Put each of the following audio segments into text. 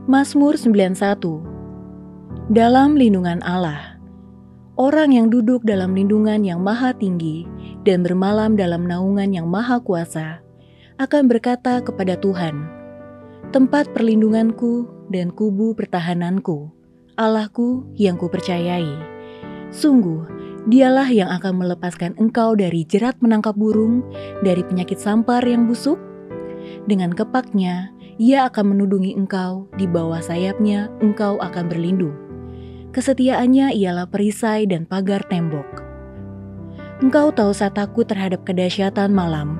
Mazmur 91. Dalam lindungan Allah. Orang yang duduk dalam lindungan yang maha tinggi dan bermalam dalam naungan yang maha kuasa akan berkata kepada Tuhan, tempat perlindunganku dan kubu pertahananku, Allahku yang kupercayai. Sungguh, dialah yang akan melepaskan engkau dari jerat menangkap burung, dari penyakit sampar yang busuk. Dengan kepaknya, ia akan menudungi engkau, di bawah sayapnya engkau akan berlindung. Kesetiaannya ialah perisai dan pagar tembok. Engkau tak usah takut terhadap kedahsyatan malam,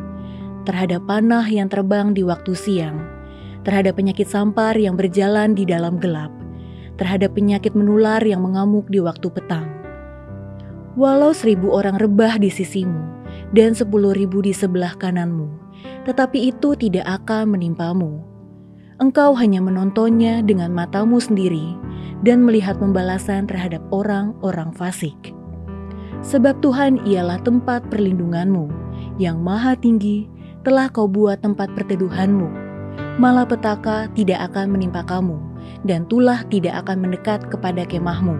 terhadap panah yang terbang di waktu siang, terhadap penyakit sampar yang berjalan di dalam gelap, terhadap penyakit menular yang mengamuk di waktu petang. Walau 1.000 orang rebah di sisimu dan 10.000 di sebelah kananmu, tetapi itu tidak akan menimpamu. Engkau hanya menontonnya dengan matamu sendiri dan melihat pembalasan terhadap orang-orang fasik. Sebab Tuhan ialah tempat perlindunganmu, yang maha tinggi telah kau buat tempat perteduhanmu. Malapetaka tidak akan menimpa kamu, dan tulah tidak akan mendekat kepada kemahmu.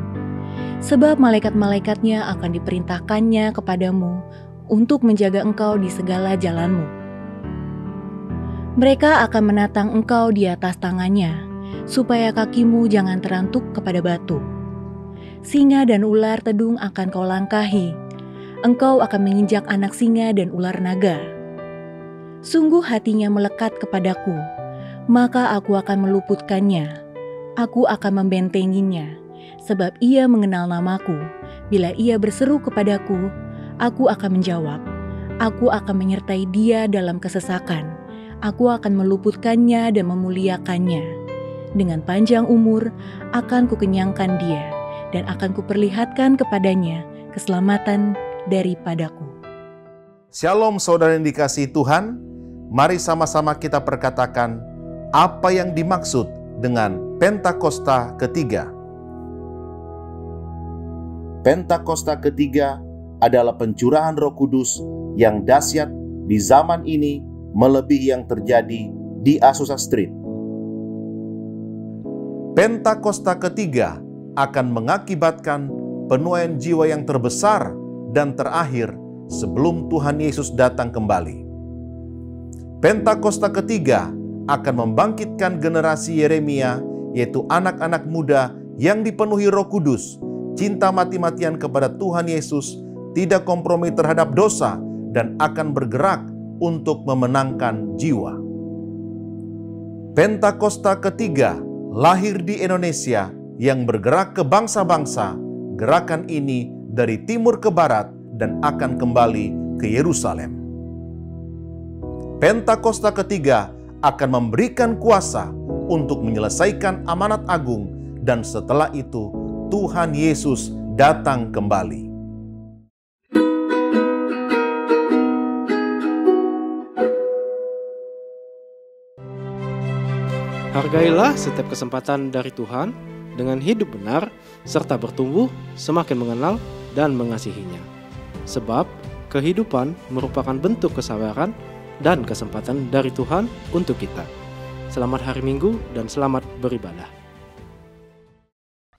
Sebab malaikat-malaikatnya akan diperintahkannya kepadamu untuk menjaga engkau di segala jalanmu. Mereka akan menatang engkau di atas tangannya, supaya kakimu jangan terantuk kepada batu. Singa dan ular tedung akan kau langkahi, engkau akan menginjak anak singa dan ular naga. Sungguh hatinya melekat kepadaku, maka aku akan meluputkannya, aku akan membentenginya, sebab ia mengenal namaku. Bila ia berseru kepadaku, aku akan menjawab, aku akan menyertai dia dalam kesesakan. Aku akan meluputkannya dan memuliakannya. Dengan panjang umur akan kukenyangkan dia, dan akan kuperlihatkan kepadanya keselamatan daripadaku. Shalom saudara yang dikasihi Tuhan, mari sama-sama kita perkatakan apa yang dimaksud dengan Pentakosta ketiga. Pentakosta ketiga adalah pencurahan Roh Kudus yang dahsyat di zaman ini melebihi yang terjadi di Azusa Street. Pentakosta ketiga akan mengakibatkan penuaian jiwa yang terbesar dan terakhir sebelum Tuhan Yesus datang kembali. Pentakosta ketiga akan membangkitkan generasi Yeremia, yaitu anak-anak muda yang dipenuhi Roh Kudus, cinta mati-matian kepada Tuhan Yesus, tidak kompromi terhadap dosa, dan akan bergerak untuk memenangkan jiwa. Pentakosta ketiga lahir di Indonesia yang bergerak ke bangsa-bangsa. Gerakan ini dari timur ke barat dan akan kembali ke Yerusalem. Pentakosta ketiga akan memberikan kuasa untuk menyelesaikan amanat agung, dan setelah itu Tuhan Yesus datang kembali. Hargailah setiap kesempatan dari Tuhan dengan hidup benar, serta bertumbuh semakin mengenal dan mengasihinya. Sebab kehidupan merupakan bentuk kesabaran dan kesempatan dari Tuhan untuk kita. Selamat hari Minggu dan selamat beribadah.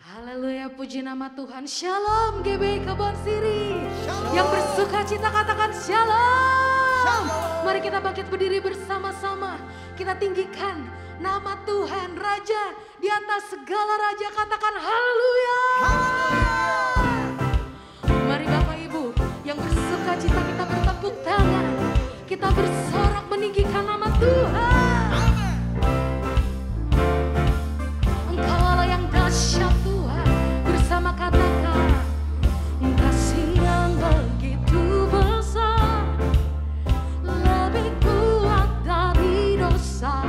Haleluya, puji nama Tuhan. Shalom GBI Kebon Siri. Yang bersuka cita katakan shalom. Shalom. Mari kita bangkit berdiri bersama-sama. Kita tinggikan nama Tuhan Raja di atas segala raja, katakan haleluya. Mari Bapak Ibu yang bersuka cita, kita bertepuk tangan, kita bersorak meninggikan nama Tuhan. Engkau Allah yang dahsyat Tuhan, bersama katakan kasih yang begitu besar, lebih kuat dari dosa.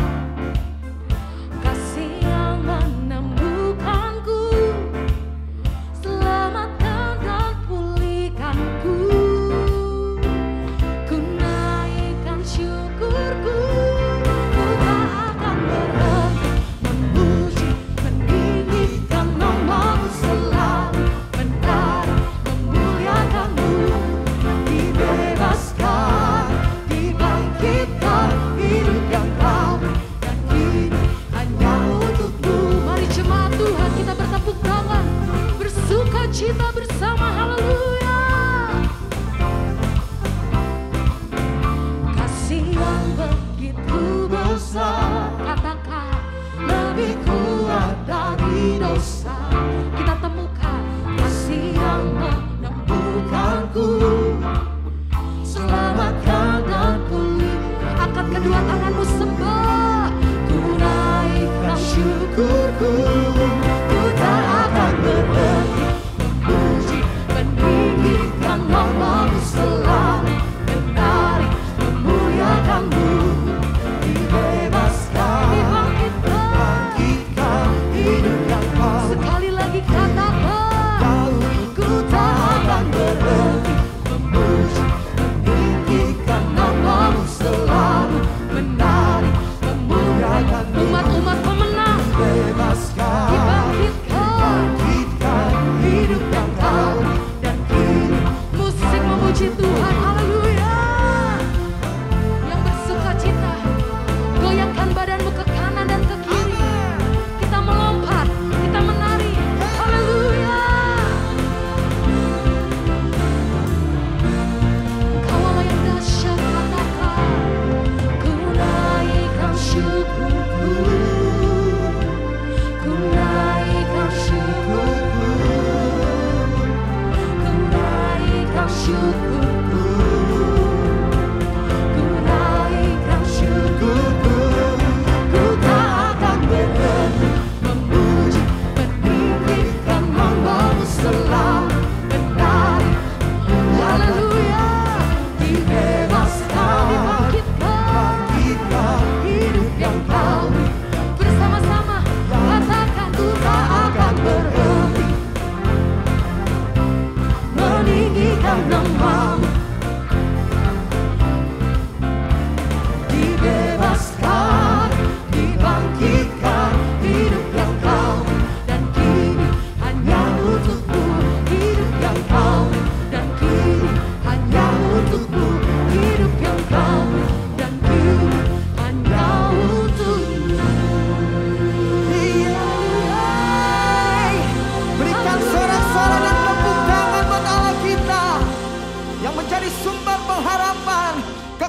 Syukur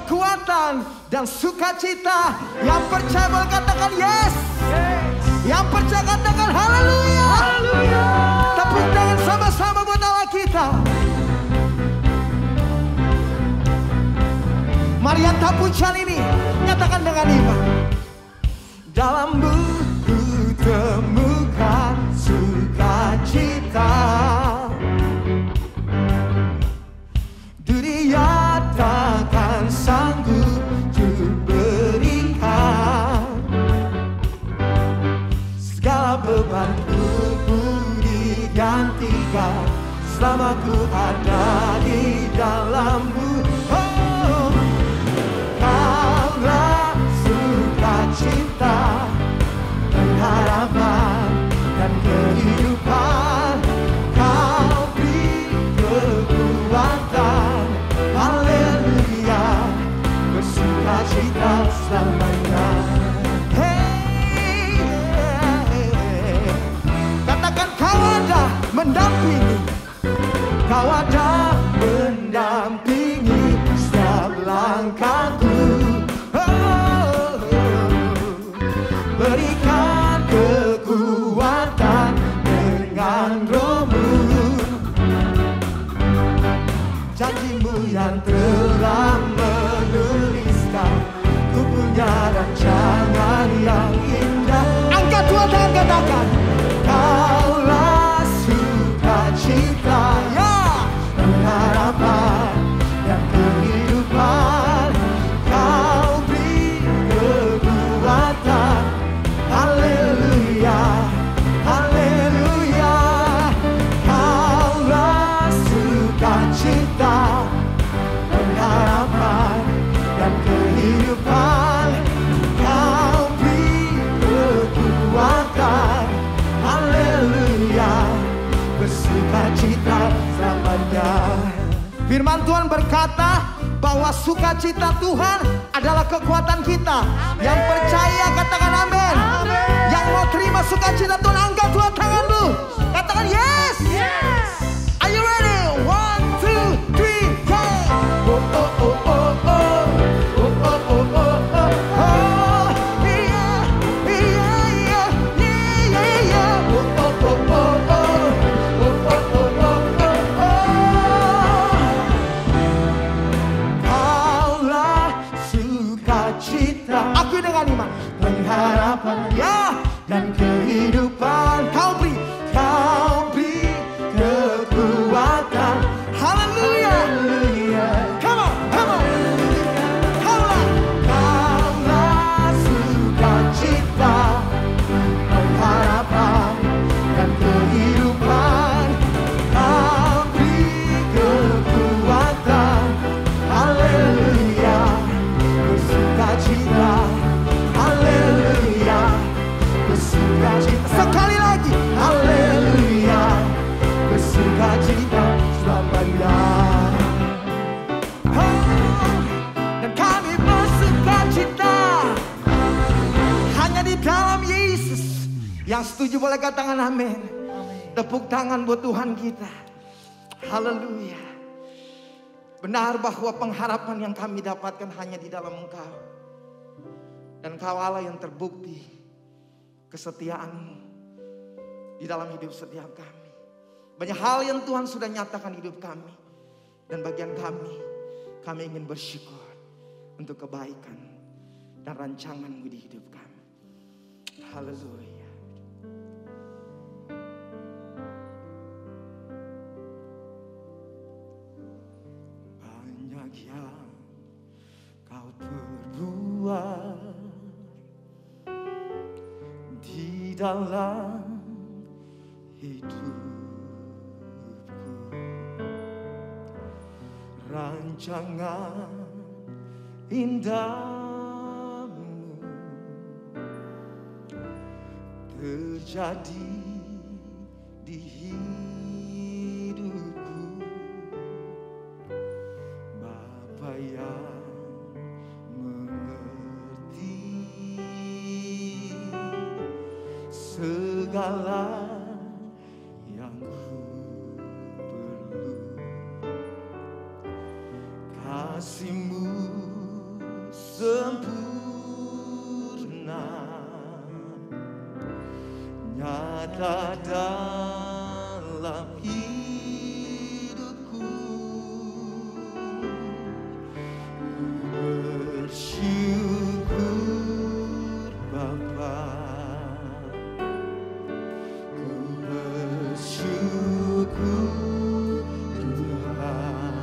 kekuatan dan sukacita. Yang percaya boleh katakan yes. Yang percaya katakan haleluya. Tepuk tangan sama-sama buat Allah kita. Mari yang tak pujian ini nyatakan dengan iman. Dalammu ku temukan sukacita, dunia takkan sanggup ku berikan. Segala bebanku digantikan selama ku ada di dalammu. Oh, Kaulah sukacita, pengharapan dan kehidupan. Kau beri kekuatan, haleluya, bersukacita selamanya. Hey, katakan kau ada mendampingi, kau ada mendampingi setiap langkahku. Berikan kekuatan dengan rohmu, janjimu yang telah menuliskan, ku punya rancangan yang indah. Angkat dua tangan katakan, kaulah sukacita, ya, pengharapan dan kehidupan. Kau beri kekuatan, haleluya, haleluya. Kaulah sukacita, pengharapan dan kehidupan. Kau beri kekuatan, haleluya, bersukacita selamanya. Firman Tuhan berkata bahwa sukacita Tuhan adalah kekuatan kita. Amen. Yang percaya katakan amin. Yang mau terima sukacita Tuhan angkat dua tanganmu. Katakan yes. Yes. Are you ready? 1, 2, 3, go. Oh oh oh oh oh. Oh oh oh oh oh. Oh yeah yeah yeah yeah yeah. Oh oh oh oh oh. Oh oh oh oh oh. Kaulah sukacita. Aku dengan iman, pengharapan ya dan kehidupan. Kau beri kekuatan, haleluya, come on, come on. Kaulah sukacita, pengharapan dan kehidupan. Kau beri kekuatan, haleluya, bersukacita, haleluya, bersukacita. Sekali lagi, haleluya, bersukacita selamanya. Oh, dan kami bersukacita hanya di dalam Yesus. Yang setuju boleh katakan amin. Tepuk tangan buat Tuhan kita. Haleluya. Benar bahwa pengharapan yang kami dapatkan hanya di dalam Engkau. Dan Engkau Allah yang terbukti kesetiaan-Mu di dalam hidup setiap kami. Banyak hal yang Tuhan sudah nyatakan hidup kami. Dan bagian kami ingin bersyukur untuk kebaikan dan rancangan-Mu di hidup kami. Haleluya. Banyak yang Kau perbuat di dalam hidupku. Rancangan indahmu terjadi di hidupku. Bapa yang mengerti segala yang ku perlu. Kasih-Mu sempurna nyata dalam hidupku. Bersyukur Bapa, ku bersyukur Tuhan,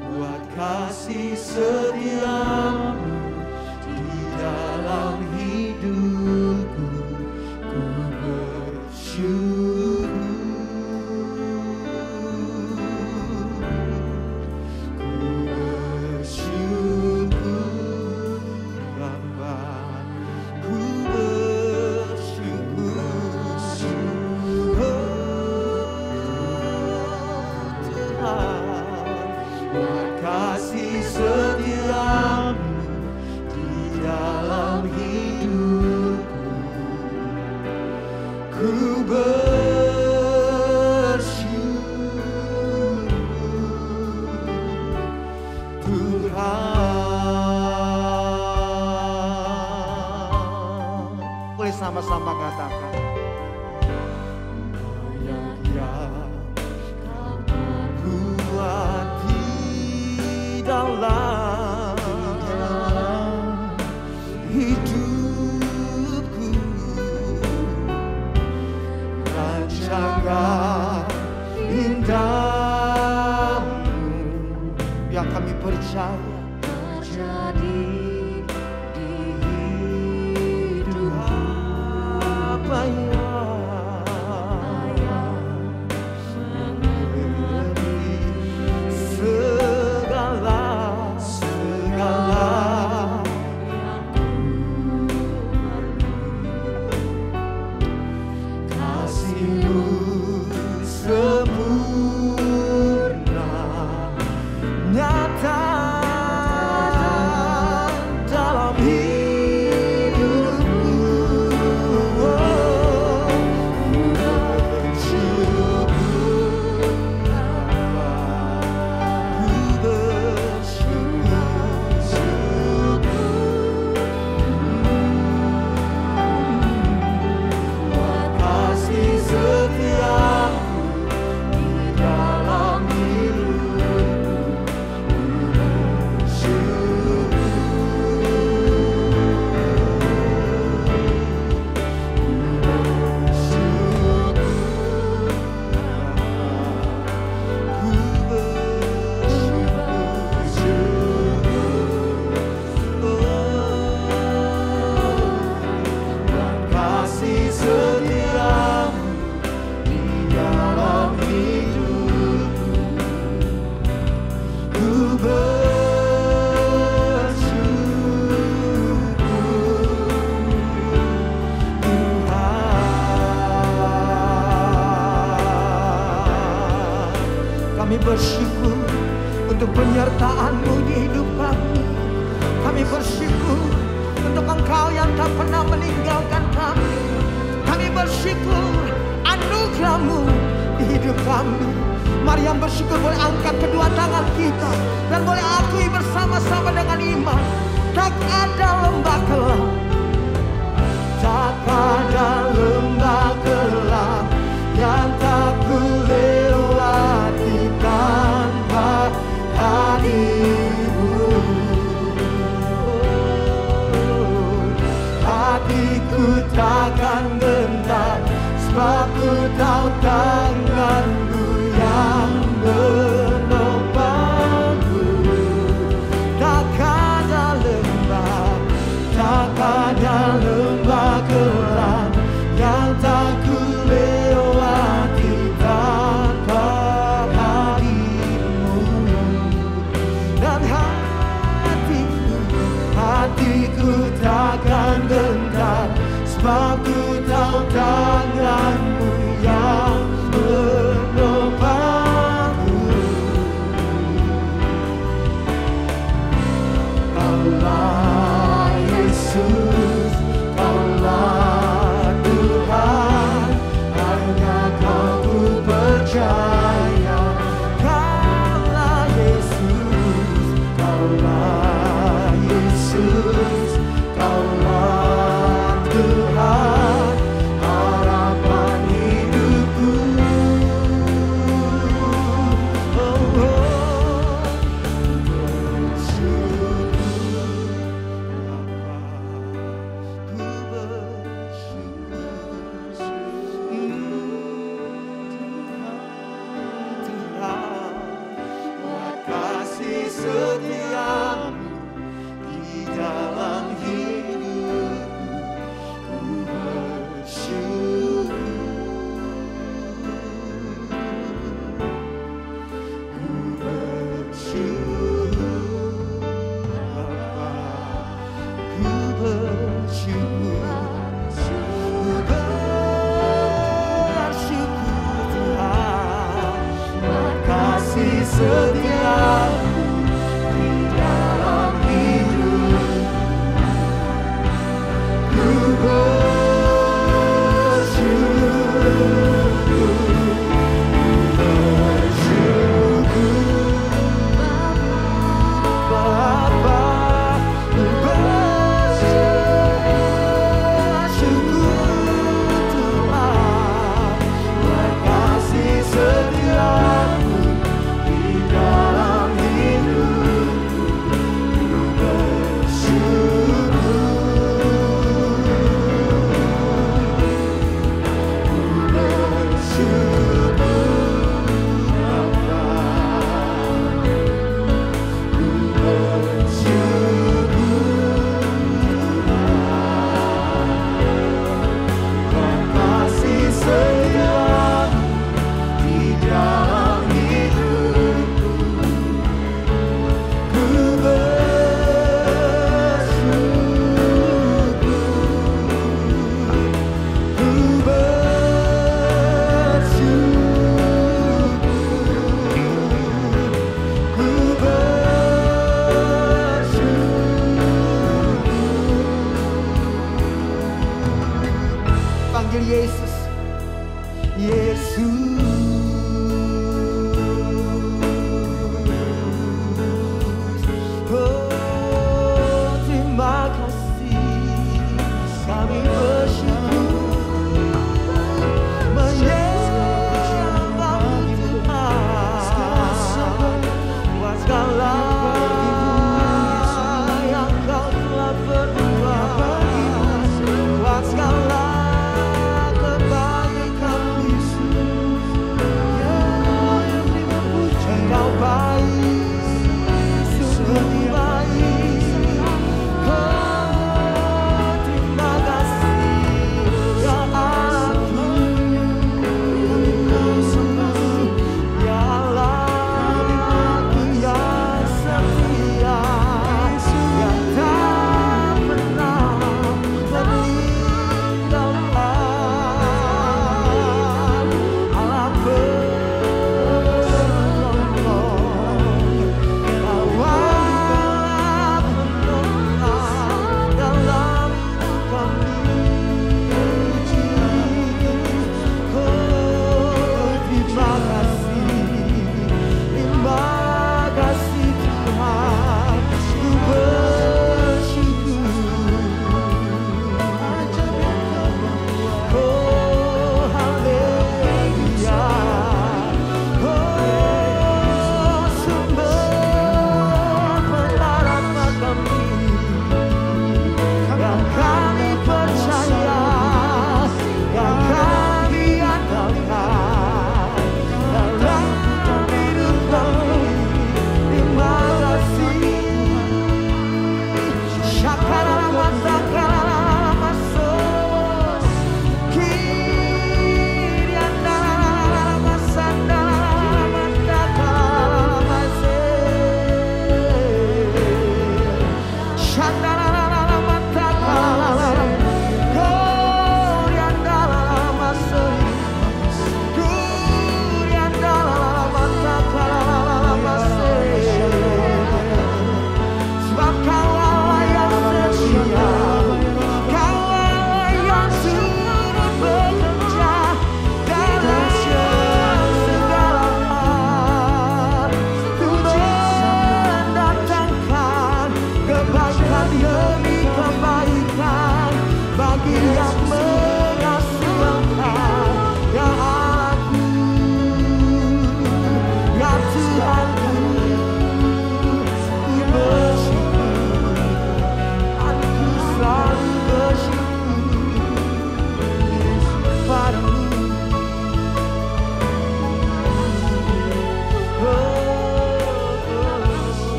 buat kasih setiamu di dalam hidupku. Ku bersyukur, ku bersyukur Bapa, ku bersyukur Tuhan, buat kasih setiamu di dalam hidupku. Ku bersyukur Tuhan. Boleh sama-sama katakan. Banyak yang kau perbuat di dalam hidupku, rancangan indahmu yang kami percaya terjadi di hidup apa yang mengerti segala yang ku perlu. Kasih-Mu sempurna nyata dalam hidupku. Buat kasih setiamu di dalam Kami bersyukur untuk penyertaan-Mu di hidup kami. Kami bersyukur untuk Engkau yang tak pernah meninggalkan kami. Kami bersyukur anugerah-Mu di hidup kami. Mari yang bersyukur boleh angkat kedua tangan kita dan boleh akui bersama-sama dengan iman. Tak ada lembah kelam, tak ada lembah kelam yang tak ku lewati tanpa hadir-Mu. Hatiku takkan gentar, sebab ku tahu tangan-Mu yang menopangku. Tak ada lembah, tak ada lembah kelam yang tak ku lewati tanpa hadir-Mu. Dan hatiku takkan gentar, sebab ku tahu tangan-Mu yang menopangku. Kaulah Yesus, Kaulah Tuhan, hanya Kau ku percaya. Kaulah Yesus, Kaulah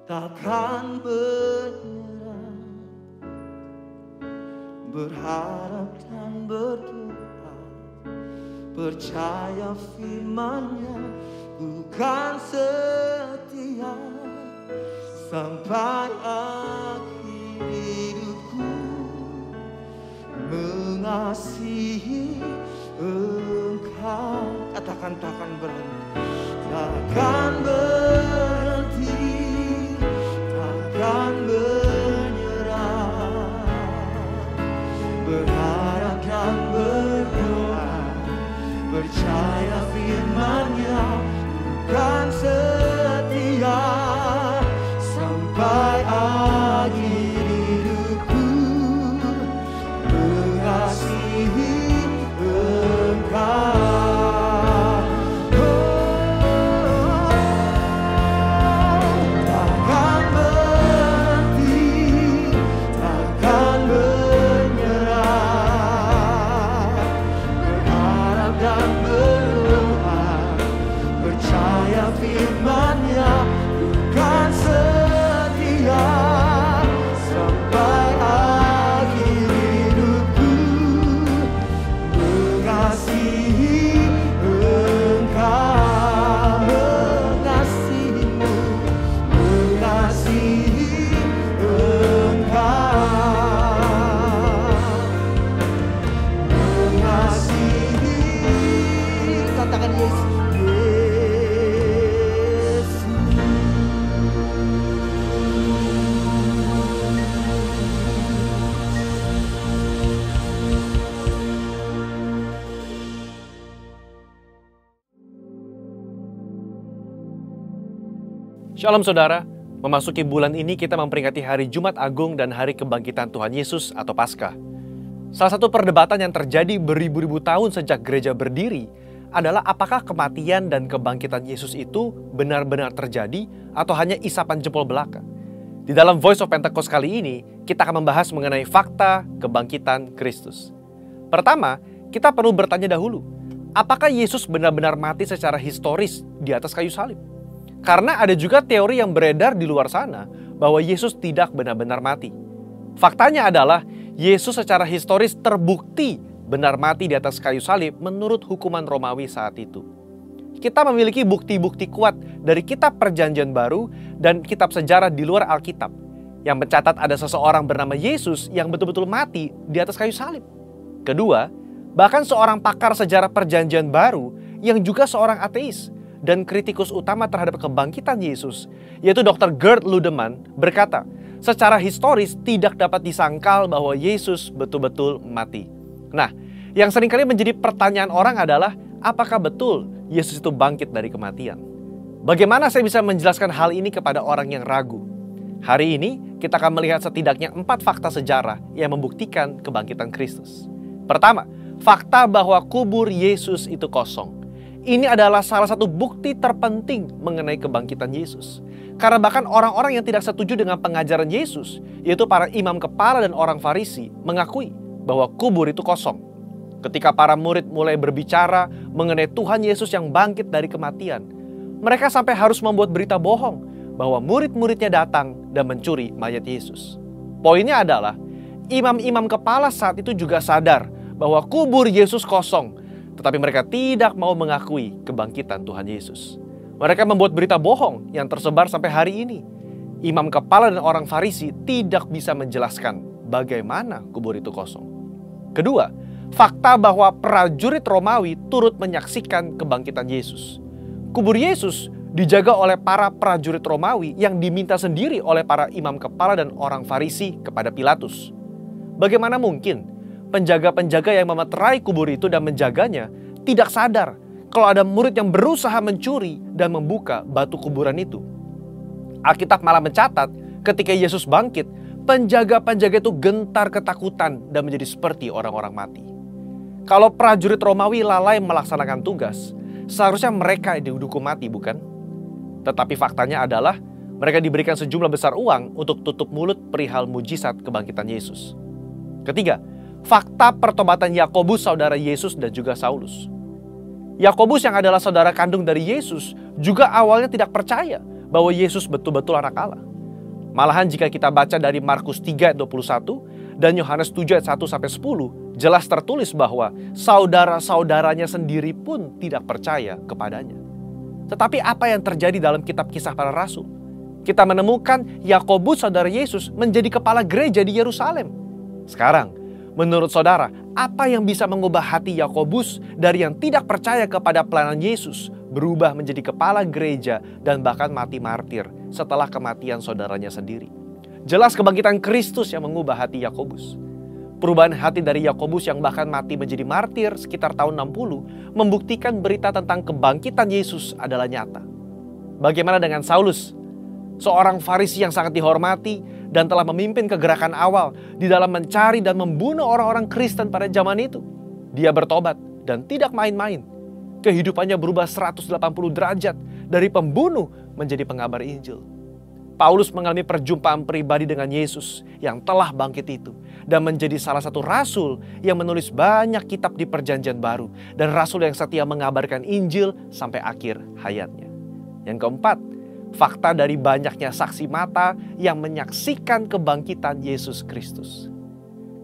takkan menyerah, berharap dan berdoa, percaya firman-Nya bukan setia sampai akhir hidupku, mengasihi Engkau. Katakan takkan berhenti, takkan berhenti, takkan menyerah, berharap dan percaya firman-Nya bukan setia sampai akhir hidupku, mengasihi Engkau. Takkan berhenti, takkan menyerah, berharap dan berdoa, percaya firman-Nya bukan setia sampai akhir hidupku, mengasihi Engkau, mengasihimu, mengasihi Engkau, mengasihi, katakan Yesus. Shalom saudara, memasuki bulan ini kita memperingati hari Jumat Agung dan hari kebangkitan Tuhan Yesus atau Paskah. Salah satu perdebatan yang terjadi beribu-ribu tahun sejak gereja berdiri adalah apakah kematian dan kebangkitan Yesus itu benar-benar terjadi atau hanya isapan jempol belaka. Di dalam Voice of Pentecost kali ini, kita akan membahas mengenai fakta kebangkitan Kristus. Pertama, kita perlu bertanya dahulu, apakah Yesus benar-benar mati secara historis di atas kayu salib? Karena ada juga teori yang beredar di luar sana bahwa Yesus tidak benar-benar mati. Faktanya adalah Yesus secara historis terbukti benar mati di atas kayu salib menurut hukuman Romawi saat itu. Kita memiliki bukti-bukti kuat dari kitab Perjanjian Baru dan kitab sejarah di luar Alkitab yang mencatat ada seseorang bernama Yesus yang betul-betul mati di atas kayu salib. Kedua, bahkan seorang pakar sejarah Perjanjian Baru yang juga seorang ateis dan kritikus utama terhadap kebangkitan Yesus, yaitu Dr. Gerd Ludemann, berkata, secara historis tidak dapat disangkal bahwa Yesus betul-betul mati. Nah, yang seringkali menjadi pertanyaan orang adalah, apakah betul Yesus itu bangkit dari kematian? Bagaimana saya bisa menjelaskan hal ini kepada orang yang ragu? Hari ini, kita akan melihat setidaknya 4 fakta sejarah yang membuktikan kebangkitan Kristus. Pertama, fakta bahwa kubur Yesus itu kosong. Ini adalah salah satu bukti terpenting mengenai kebangkitan Yesus. Karena bahkan orang-orang yang tidak setuju dengan pengajaran Yesus, yaitu para imam kepala dan orang Farisi, mengakui bahwa kubur itu kosong. Ketika para murid mulai berbicara mengenai Tuhan Yesus yang bangkit dari kematian, mereka sampai harus membuat berita bohong bahwa murid-muridnya datang dan mencuri mayat Yesus. Poinnya adalah, imam-imam kepala saat itu juga sadar bahwa kubur Yesus kosong, tetapi mereka tidak mau mengakui kebangkitan Tuhan Yesus. Mereka membuat berita bohong yang tersebar sampai hari ini. Imam kepala dan orang Farisi tidak bisa menjelaskan bagaimana kubur itu kosong. Kedua, fakta bahwa prajurit Romawi turut menyaksikan kebangkitan Yesus. Kubur Yesus dijaga oleh para prajurit Romawi yang diminta sendiri oleh para imam kepala dan orang Farisi kepada Pilatus. Bagaimana mungkin penjaga-penjaga yang memeterai kubur itu dan menjaganya tidak sadar kalau ada murid yang berusaha mencuri dan membuka batu kuburan itu? Alkitab malah mencatat ketika Yesus bangkit, penjaga-penjaga itu gentar ketakutan dan menjadi seperti orang-orang mati. Kalau prajurit Romawi lalai melaksanakan tugas, seharusnya mereka dihukum mati, bukan? Tetapi faktanya adalah mereka diberikan sejumlah besar uang untuk tutup mulut perihal mujizat kebangkitan Yesus. Ketiga, fakta pertobatan Yakobus saudara Yesus dan juga Saulus. Yakobus yang adalah saudara kandung dari Yesus juga awalnya tidak percaya bahwa Yesus betul-betul anak Allah. Malahan jika kita baca dari Markus 3 ayat 21 dan Yohanes 7 ayat 1-10, jelas tertulis bahwa saudara-saudaranya sendiri pun tidak percaya kepadanya. Tetapi apa yang terjadi dalam kitab Kisah Para Rasul? Kita menemukan Yakobus saudara Yesus menjadi kepala gereja di Yerusalem. Sekarang, menurut saudara, apa yang bisa mengubah hati Yakobus dari yang tidak percaya kepada pelayanan Yesus berubah menjadi kepala gereja dan bahkan mati martir setelah kematian saudaranya sendiri? Jelas kebangkitan Kristus yang mengubah hati Yakobus. Perubahan hati dari Yakobus yang bahkan mati menjadi martir sekitar tahun 60 membuktikan berita tentang kebangkitan Yesus adalah nyata. Bagaimana dengan Saulus? Seorang Farisi yang sangat dihormati dan telah memimpin kegerakan awal di dalam mencari dan membunuh orang-orang Kristen pada zaman itu. Dia bertobat dan tidak main-main. Kehidupannya berubah 180 derajat dari pembunuh menjadi pengabar Injil. Paulus mengalami perjumpaan pribadi dengan Yesus yang telah bangkit itu dan menjadi salah satu rasul yang menulis banyak kitab di Perjanjian Baru dan rasul yang setia mengabarkan Injil sampai akhir hayatnya. Yang keempat, fakta dari banyaknya saksi mata yang menyaksikan kebangkitan Yesus Kristus.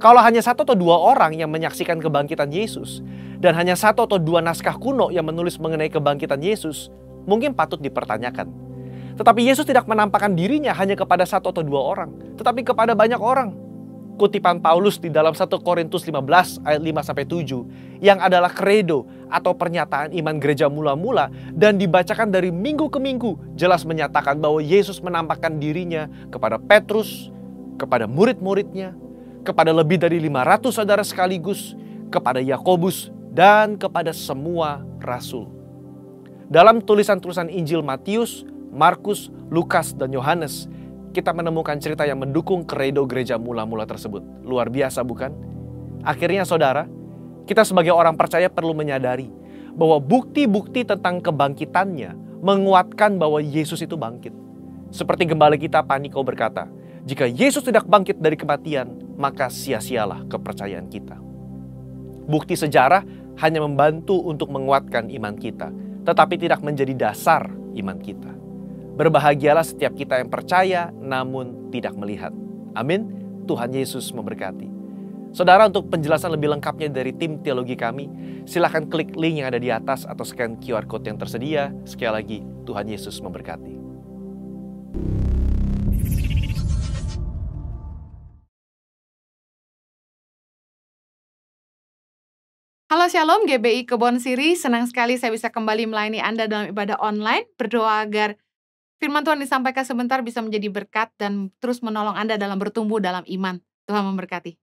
Kalau hanya 1 atau 2 orang yang menyaksikan kebangkitan Yesus dan hanya 1 atau 2 naskah kuno yang menulis mengenai kebangkitan Yesus, mungkin patut dipertanyakan. Tetapi Yesus tidak menampakkan dirinya hanya kepada 1 atau 2 orang, tetapi kepada banyak orang. Kutipan Paulus di dalam 1 Korintus 15 ayat 5-7 yang adalah kredo atau pernyataan iman gereja mula-mula dan dibacakan dari minggu ke minggu jelas menyatakan bahwa Yesus menampakkan dirinya kepada Petrus, kepada murid-muridnya, kepada lebih dari 500 saudara sekaligus, kepada Yakobus, dan kepada semua rasul. Dalam tulisan-tulisan Injil Matius, Markus, Lukas, dan Yohanes, kita menemukan cerita yang mendukung kredo gereja mula-mula tersebut. Luar biasa bukan? Akhirnya saudara, kita sebagai orang percaya perlu menyadari bahwa bukti-bukti tentang kebangkitannya menguatkan bahwa Yesus itu bangkit. Seperti gembala kita Paniko berkata, jika Yesus tidak bangkit dari kematian, maka sia-sialah kepercayaan kita. Bukti sejarah hanya membantu untuk menguatkan iman kita, tetapi tidak menjadi dasar iman kita. Berbahagialah setiap kita yang percaya namun tidak melihat. Amin. Tuhan Yesus memberkati. Saudara, untuk penjelasan lebih lengkapnya dari tim teologi kami, silakan klik link yang ada di atas atau scan QR Code yang tersedia. Sekali lagi, Tuhan Yesus memberkati. Halo Shalom GBI Kebon Siri, senang sekali saya bisa kembali melayani Anda dalam ibadah online. Berdoa agar firman Tuhan disampaikan sebentar bisa menjadi berkat dan terus menolong Anda dalam bertumbuh dalam iman. Tuhan memberkati.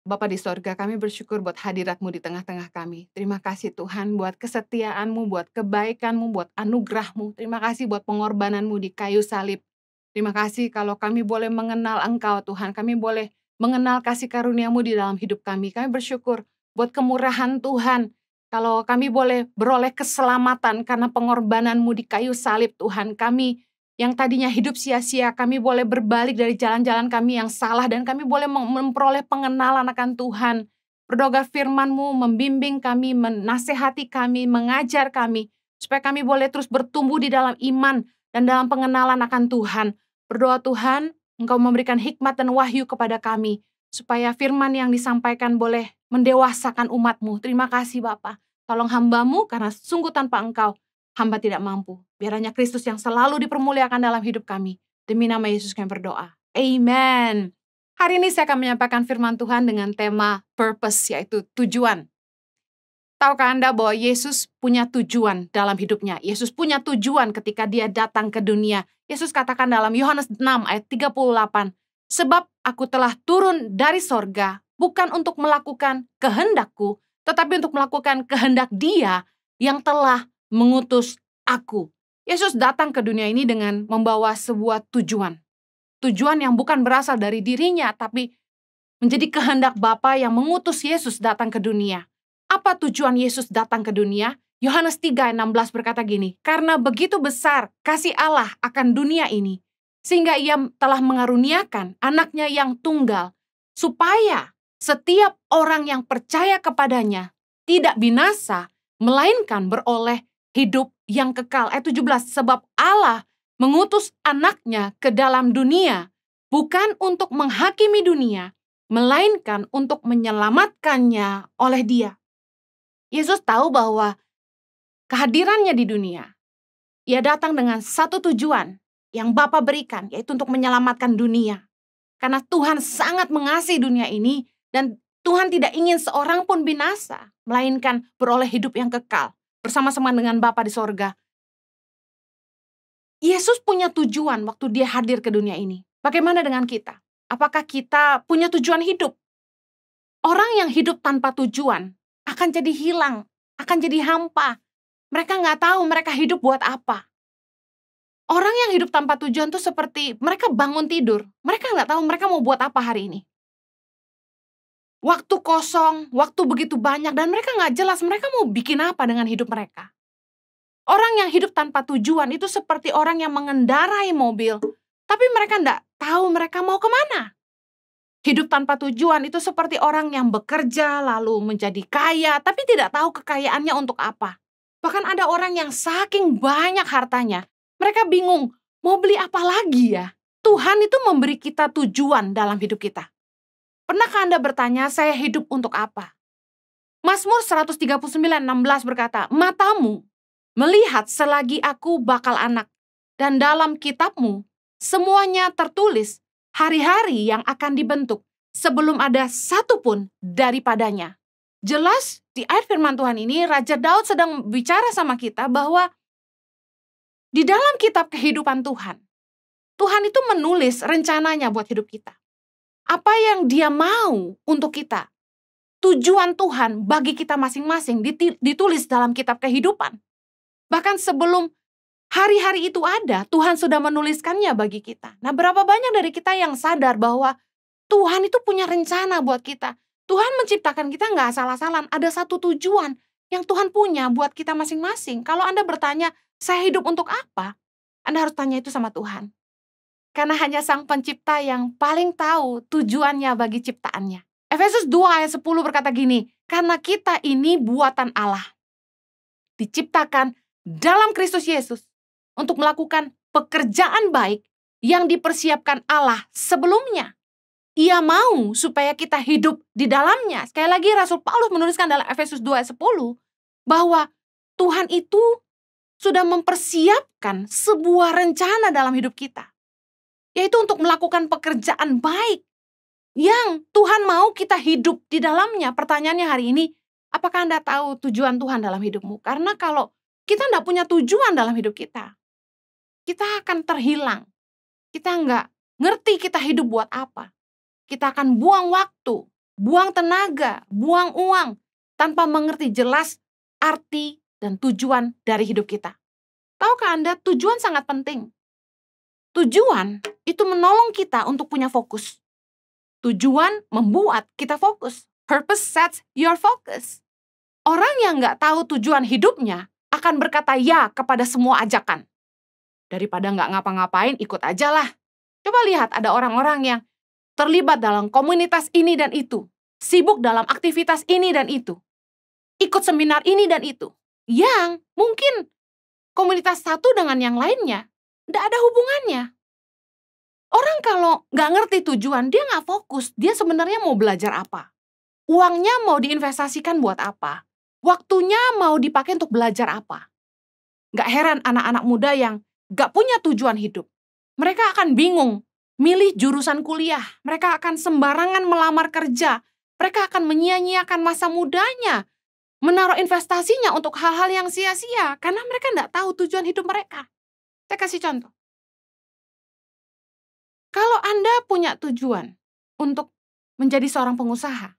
Bapa di sorga, kami bersyukur buat hadirat-Mu di tengah-tengah kami. Terima kasih Tuhan buat kesetiaan-Mu, buat kebaikan-Mu, buat anugerah-Mu. Terima kasih buat pengorbanan-Mu di kayu salib. Terima kasih kalau kami boleh mengenal Engkau Tuhan. Kami boleh mengenal kasih karunia-Mu di dalam hidup kami. Kami bersyukur buat kemurahan Tuhan. Kalau kami boleh beroleh keselamatan karena pengorbanan-Mu di kayu salib Tuhan. Kami yang tadinya hidup sia-sia, kami boleh berbalik dari jalan-jalan kami yang salah. Dan kami boleh memperoleh pengenalan akan Tuhan. Berdoa firman-Mu membimbing kami, menasehati kami, mengajar kami. Supaya kami boleh terus bertumbuh di dalam iman dan dalam pengenalan akan Tuhan. Berdoa Tuhan, Engkau memberikan hikmat dan wahyu kepada kami, supaya firman yang disampaikan boleh mendewasakan umat-Mu. Terima kasih Bapa. Tolong hamba-Mu, karena sungguh tanpa Engkau, hamba tidak mampu. Biar hanya Kristus yang selalu dipermuliakan dalam hidup kami. Demi nama Yesus kami berdoa. Amen. Hari ini saya akan menyampaikan firman Tuhan dengan tema purpose, yaitu tujuan. Tahukah Anda bahwa Yesus punya tujuan dalam hidupnya? Yesus punya tujuan ketika dia datang ke dunia. Yesus katakan dalam Yohanes 6 ayat 38, sebab aku telah turun dari sorga, bukan untuk melakukan kehendakku, tetapi untuk melakukan kehendak Dia yang telah mengutus aku. Yesus datang ke dunia ini dengan membawa sebuah tujuan. Tujuan yang bukan berasal dari dirinya, tapi menjadi kehendak Bapa yang mengutus Yesus datang ke dunia. Apa tujuan Yesus datang ke dunia? Yohanes 3 ayat 16 berkata gini, karena begitu besar kasih Allah akan dunia ini, sehingga Ia telah mengaruniakan anaknya yang tunggal, supaya setiap orang yang percaya kepadanya tidak binasa, melainkan beroleh hidup yang kekal. Ayat 17, sebab Allah mengutus anaknya ke dalam dunia, bukan untuk menghakimi dunia, melainkan untuk menyelamatkannya oleh Dia. Yesus tahu bahwa kehadirannya di dunia, Ia datang dengan satu tujuan yang Bapa berikan, yaitu untuk menyelamatkan dunia. Karena Tuhan sangat mengasihi dunia ini, dan Tuhan tidak ingin seorang pun binasa, melainkan beroleh hidup yang kekal, bersama-sama dengan Bapa di sorga. Yesus punya tujuan waktu Dia hadir ke dunia ini. Bagaimana dengan kita? Apakah kita punya tujuan hidup? Orang yang hidup tanpa tujuan akan jadi hilang, akan jadi hampa. Mereka nggak tahu mereka hidup buat apa. Orang yang hidup tanpa tujuan tuh seperti mereka bangun tidur. Mereka nggak tahu mereka mau buat apa hari ini. Waktu kosong, waktu begitu banyak, dan mereka nggak jelas mereka mau bikin apa dengan hidup mereka. Orang yang hidup tanpa tujuan itu seperti orang yang mengendarai mobil, tapi mereka nggak tahu mereka mau kemana. Hidup tanpa tujuan itu seperti orang yang bekerja lalu menjadi kaya, tapi tidak tahu kekayaannya untuk apa. Bahkan ada orang yang saking banyak hartanya, mereka bingung, mau beli apa lagi ya? Tuhan itu memberi kita tujuan dalam hidup kita. Pernahkah Anda bertanya, saya hidup untuk apa? Mazmur 139:16 berkata, matamu melihat selagi aku bakal anak, dan dalam kitabmu semuanya tertulis hari-hari yang akan dibentuk sebelum ada satu pun daripadanya. Jelas di ayat firman Tuhan ini, Raja Daud sedang bicara sama kita bahwa di dalam kitab kehidupan Tuhan, Tuhan itu menulis rencananya buat hidup kita. Apa yang Dia mau untuk kita. Tujuan Tuhan bagi kita masing-masing ditulis dalam kitab kehidupan. Bahkan sebelum hari-hari itu ada, Tuhan sudah menuliskannya bagi kita. Nah, berapa banyak dari kita yang sadar bahwa Tuhan itu punya rencana buat kita. Tuhan menciptakan kita nggak asal-asalan. Ada satu tujuan yang Tuhan punya buat kita masing-masing. Kalau Anda bertanya, saya hidup untuk apa? Anda harus tanya itu sama Tuhan. Karena hanya Sang Pencipta yang paling tahu tujuannya bagi ciptaannya. Efesus 2 ayat 10 berkata gini, karena kita ini buatan Allah. Diciptakan dalam Kristus Yesus untuk melakukan pekerjaan baik yang dipersiapkan Allah sebelumnya. Ia mau supaya kita hidup di dalamnya. Sekali lagi Rasul Paulus menuliskan dalam Efesus 2 ayat 10 bahwa Tuhan itu sudah mempersiapkan sebuah rencana dalam hidup kita. Yaitu untuk melakukan pekerjaan baik yang Tuhan mau kita hidup di dalamnya. Pertanyaannya hari ini, apakah Anda tahu tujuan Tuhan dalam hidupmu? Karena kalau kita tidak punya tujuan dalam hidup kita akan terhilang. Kita nggak ngerti kita hidup buat apa. Kita akan buang waktu, buang tenaga, buang uang, tanpa mengerti jelas arti dan tujuan dari hidup kita. Tahukah Anda, tujuan sangat penting. Tujuan itu menolong kita untuk punya fokus. Tujuan membuat kita fokus. Purpose sets your focus. Orang yang nggak tahu tujuan hidupnya akan berkata ya kepada semua ajakan. Daripada nggak ngapa-ngapain, ikut aja lah. Coba lihat, ada orang-orang yang terlibat dalam komunitas ini dan itu. Sibuk dalam aktivitas ini dan itu. Ikut seminar ini dan itu. Yang mungkin komunitas satu dengan yang lainnya nggak ada hubungannya. Orang kalau nggak ngerti tujuan, dia nggak fokus. Dia sebenarnya mau belajar apa? Uangnya mau diinvestasikan buat apa? Waktunya mau dipakai untuk belajar apa? Nggak heran anak-anak muda yang nggak punya tujuan hidup. Mereka akan bingung milih jurusan kuliah. Mereka akan sembarangan melamar kerja. Mereka akan menyia-nyiakan masa mudanya. Menaruh investasinya untuk hal-hal yang sia-sia. Karena mereka nggak tahu tujuan hidup mereka. Saya kasih contoh. Kalau Anda punya tujuan untuk menjadi seorang pengusaha,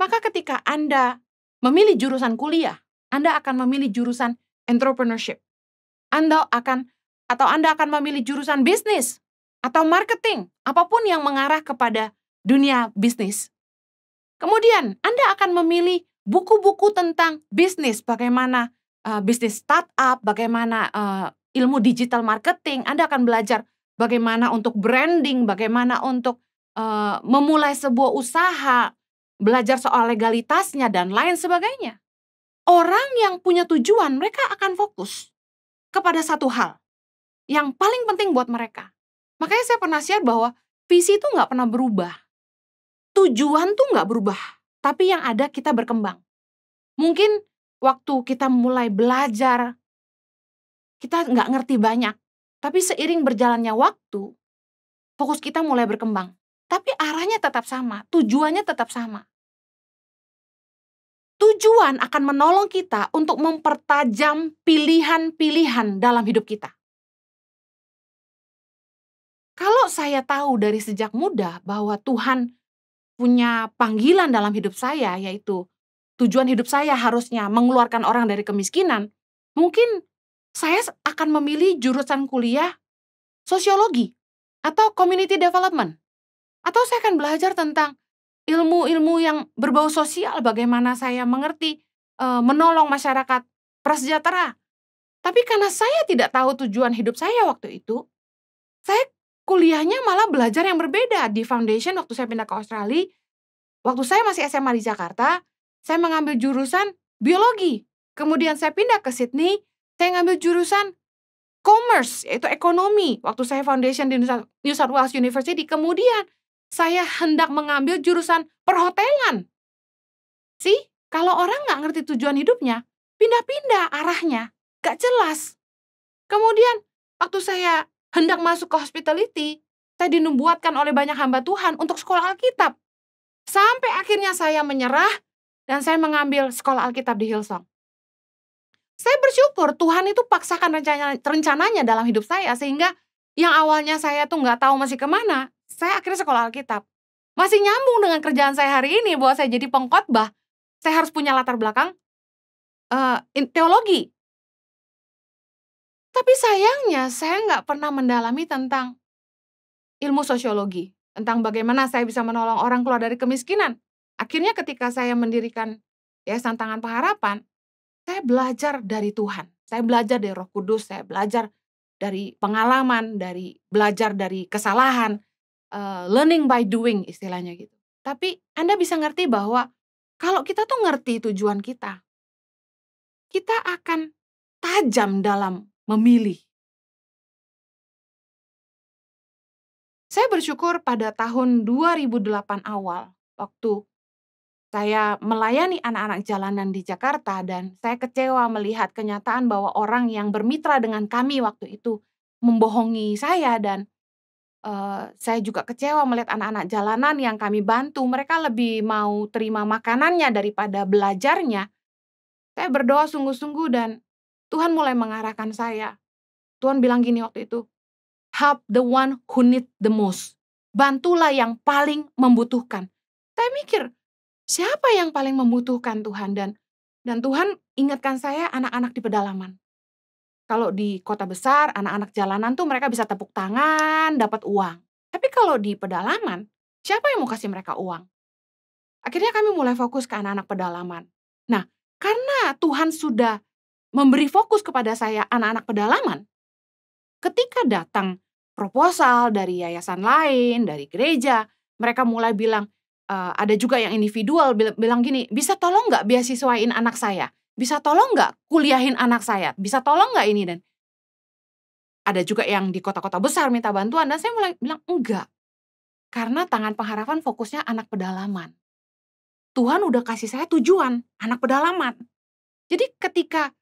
maka ketika Anda memilih jurusan kuliah, Anda akan memilih jurusan entrepreneurship. Anda akan memilih jurusan bisnis atau marketing, apapun yang mengarah kepada dunia bisnis. Kemudian Anda akan memilih buku-buku tentang bisnis, bagaimana bisnis startup, bagaimana ilmu digital marketing. Anda akan belajar bagaimana untuk branding, bagaimana untuk memulai sebuah usaha, belajar soal legalitasnya, dan lain sebagainya. Orang yang punya tujuan, mereka akan fokus kepada satu hal yang paling penting buat mereka. Makanya saya pernah share bahwa visi itu nggak pernah berubah. Tujuan tuh nggak berubah, tapi yang ada kita berkembang. Mungkin waktu kita mulai belajar, kita nggak ngerti banyak. Tapi seiring berjalannya waktu, fokus kita mulai berkembang. Tapi arahnya tetap sama, tujuannya tetap sama. Tujuan akan menolong kita untuk mempertajam pilihan-pilihan dalam hidup kita. Kalau saya tahu dari sejak muda bahwa Tuhan punya panggilan dalam hidup saya, yaitu tujuan hidup saya harusnya mengeluarkan orang dari kemiskinan, mungkin saya akan memilih jurusan kuliah sosiologi atau community development. Atau saya akan belajar tentang ilmu-ilmu yang berbau sosial, bagaimana saya mengerti menolong masyarakat prasejahtera. Tapi karena saya tidak tahu tujuan hidup saya waktu itu, saya kuliahnya malah belajar yang berbeda. Di foundation waktu saya pindah ke Australia, waktu saya masih SMA di Jakarta, saya mengambil jurusan biologi. Kemudian saya pindah ke Sydney, saya ngambil jurusan commerce, yaitu ekonomi. Waktu saya foundation di New South Wales University, kemudian saya hendak mengambil jurusan perhotelan. Kalau orang nggak ngerti tujuan hidupnya, pindah-pindah arahnya, nggak jelas. Kemudian waktu saya hendak masuk ke hospitality, saya dinubuatkan oleh banyak hamba Tuhan untuk sekolah Alkitab. Sampai akhirnya saya menyerah dan saya mengambil sekolah Alkitab di Hillsong. Saya bersyukur Tuhan itu paksakan rencananya dalam hidup saya, sehingga yang awalnya saya tuh nggak tahu masih kemana, saya akhirnya sekolah Alkitab. Masih nyambung dengan kerjaan saya hari ini bahwa saya jadi pengkhotbah. Saya harus punya latar belakang teologi. Tapi sayangnya saya nggak pernah mendalami tentang ilmu sosiologi, tentang bagaimana saya bisa menolong orang keluar dari kemiskinan. Akhirnya ketika saya mendirikan Yayasan Tangan Pengharapan, saya belajar dari Tuhan. Saya belajar dari Roh Kudus, saya belajar dari pengalaman, belajar dari kesalahan, learning by doing istilahnya gitu. Tapi Anda bisa ngerti bahwa kalau kita tuh ngerti tujuan kita akan tajam dalam memilih. Saya bersyukur pada tahun 2008 awal, waktu saya melayani anak-anak jalanan di Jakarta, dan saya kecewa melihat kenyataan bahwa orang yang bermitra dengan kami waktu itu membohongi saya, dan saya juga kecewa melihat anak-anak jalanan yang kami bantu, mereka lebih mau terima makanannya daripada belajarnya. Saya berdoa sungguh-sungguh dan Tuhan mulai mengarahkan saya. Tuhan bilang gini waktu itu, help the one who need the most. Bantulah yang paling membutuhkan. Saya mikir, siapa yang paling membutuhkan Tuhan? Dan Tuhan ingatkan saya anak-anak di pedalaman. Kalau di kota besar, anak-anak jalanan tuh mereka bisa tepuk tangan, dapat uang. Tapi kalau di pedalaman, siapa yang mau kasih mereka uang? Akhirnya kami mulai fokus ke anak-anak pedalaman. Nah, karena Tuhan sudah memberi fokus kepada saya anak-anak pedalaman, ketika datang proposal dari yayasan lain, dari gereja, mereka mulai bilang, ada juga yang individual bilang gini, bisa tolong nggak beasiswain anak saya? Bisa tolong nggak kuliahin anak saya? Bisa tolong nggak ini? Dan ada juga yang di kota-kota besar minta bantuan, dan saya mulai bilang enggak. Karena Tangan Pengharapan fokusnya anak pedalaman. Tuhan udah kasih saya tujuan, anak pedalaman. Jadi ketika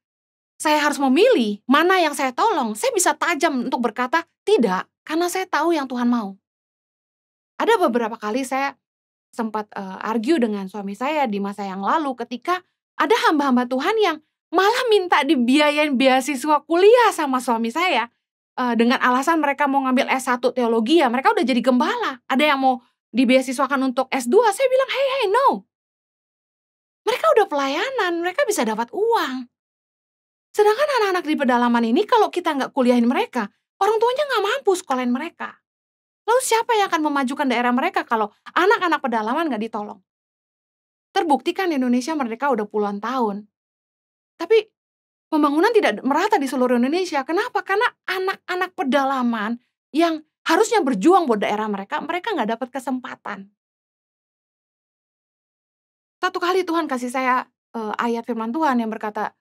saya harus memilih mana yang saya tolong, saya bisa tajam untuk berkata tidak, karena saya tahu yang Tuhan mau. Ada beberapa kali saya sempat argue dengan suami saya di masa yang lalu ketika ada hamba-hamba Tuhan yang malah minta dibiayain beasiswa kuliah sama suami saya. Dengan alasan mereka mau ngambil S1 teologi, ya mereka udah jadi gembala. Ada yang mau dibeasiswakan untuk S2, saya bilang, hey, no. Mereka udah pelayanan, mereka bisa dapat uang. Sedangkan anak-anak di pedalaman ini kalau kita nggak kuliahin mereka, orang tuanya nggak mampu sekolahin mereka. Lalu siapa yang akan memajukan daerah mereka kalau anak-anak pedalaman nggak ditolong? Terbukti kan di Indonesia mereka udah puluhan tahun. Tapi pembangunan tidak merata di seluruh Indonesia. Kenapa? Karena anak-anak pedalaman yang harusnya berjuang buat daerah mereka nggak dapat kesempatan. Satu kali Tuhan kasih saya ayat firman Tuhan yang berkata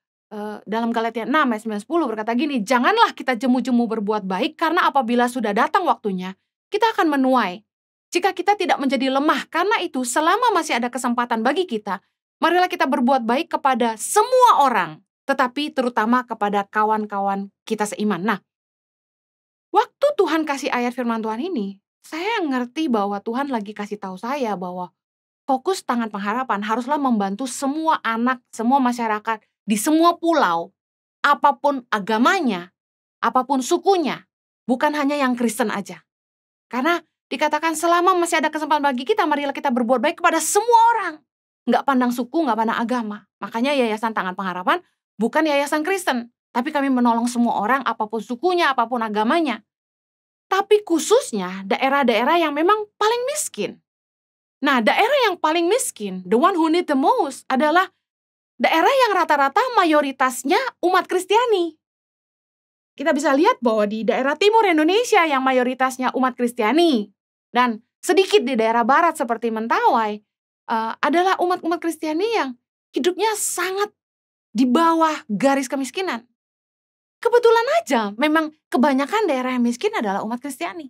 dalam Galatia 6 ayat 9-10 berkata gini, janganlah kita jemu-jemu berbuat baik, karena apabila sudah datang waktunya, kita akan menuai. Jika kita tidak menjadi lemah, karena itu selama masih ada kesempatan bagi kita, marilah kita berbuat baik kepada semua orang, tetapi terutama kepada kawan-kawan kita seiman. Nah, waktu Tuhan kasih ayat firman Tuhan ini, saya ngerti bahwa Tuhan lagi kasih tahu saya bahwa fokus Tangan Pengharapan haruslah membantu semua anak, semua masyarakat di semua pulau, apapun agamanya, apapun sukunya, bukan hanya yang Kristen aja. Karena dikatakan selama masih ada kesempatan bagi kita, marilah kita berbuat baik kepada semua orang. Nggak pandang suku, nggak pandang agama. Makanya Yayasan Tangan Pengharapan bukan yayasan Kristen. Tapi kami menolong semua orang, apapun sukunya, apapun agamanya. Tapi khususnya daerah-daerah yang memang paling miskin. Nah, daerah yang paling miskin, the one who need the most, adalah daerah yang rata-rata mayoritasnya umat Kristiani. Kita bisa lihat bahwa di daerah timur Indonesia yang mayoritasnya umat Kristiani, dan sedikit di daerah barat seperti Mentawai, adalah umat-umat Kristiani yang hidupnya sangat di bawah garis kemiskinan. Kebetulan aja memang kebanyakan daerah yang miskin adalah umat Kristiani.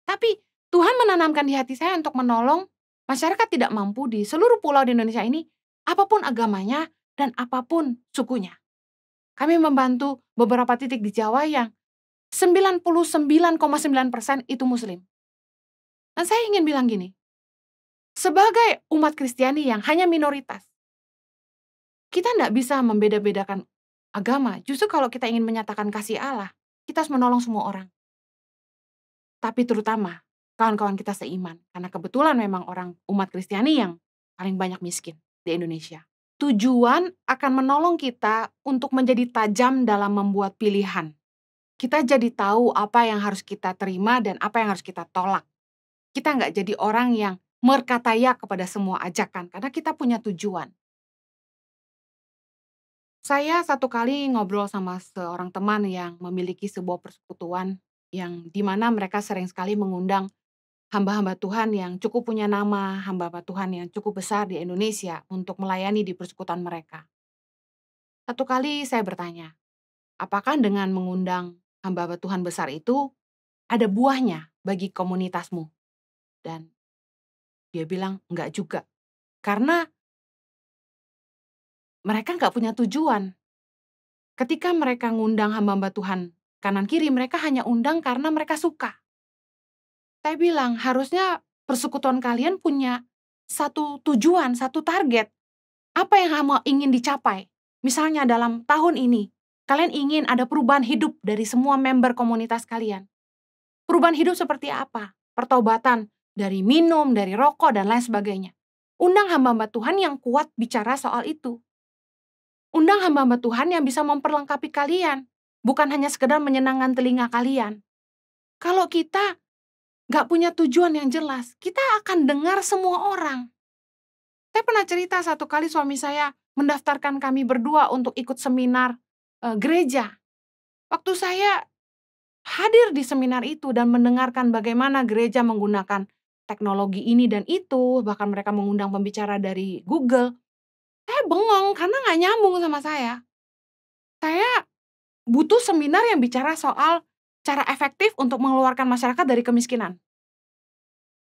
Tapi Tuhan menanamkan di hati saya untuk menolong masyarakat tidak mampu di seluruh pulau di Indonesia ini, apapun agamanya dan apapun sukunya. Kami membantu beberapa titik di Jawa yang 99,9% itu Muslim. Dan saya ingin bilang gini, sebagai umat Kristiani yang hanya minoritas, kita tidak bisa membeda-bedakan agama. Justru kalau kita ingin menyatakan kasih Allah, kita harus menolong semua orang. Tapi terutama kawan-kawan kita seiman. Karena kebetulan memang orang umat Kristiani yang paling banyak miskin di Indonesia. Tujuan akan menolong kita untuk menjadi tajam dalam membuat pilihan. Kita jadi tahu apa yang harus kita terima dan apa yang harus kita tolak. Kita nggak jadi orang yang berkata ya kepada semua ajakan. Karena kita punya tujuan. Saya satu kali ngobrol sama seorang teman yang memiliki sebuah persekutuan yang dimana mereka sering sekali mengundang hamba-hamba Tuhan yang cukup punya nama, hamba-hamba Tuhan yang cukup besar di Indonesia untuk melayani di persekutuan mereka. Satu kali saya bertanya, apakah dengan mengundang hamba-hamba Tuhan besar itu ada buahnya bagi komunitasmu? Dan dia bilang enggak juga, karena mereka nggak punya tujuan. Ketika mereka ngundang hamba-hamba Tuhan kanan kiri, mereka hanya undang karena mereka suka. Saya bilang, harusnya persekutuan kalian punya satu tujuan, satu target. Apa yang kamu ingin dicapai? Misalnya dalam tahun ini, kalian ingin ada perubahan hidup dari semua member komunitas kalian. Perubahan hidup seperti apa? Pertobatan dari minum, dari rokok, dan lain sebagainya. Undang hamba-hamba Tuhan yang kuat bicara soal itu. Undang hamba-hamba Tuhan yang bisa memperlengkapi kalian. Bukan hanya sekedar menyenangkan telinga kalian. Kalau kita nggak punya tujuan yang jelas, kita akan dengar semua orang. Saya pernah cerita satu kali suami saya mendaftarkan kami berdua untuk ikut seminar gereja. Waktu saya hadir di seminar itu dan mendengarkan bagaimana gereja menggunakan teknologi ini dan itu, bahkan mereka mengundang pembicara dari Google, saya bengong karena nggak nyambung sama saya. Saya butuh seminar yang bicara soal cara efektif untuk mengeluarkan masyarakat dari kemiskinan.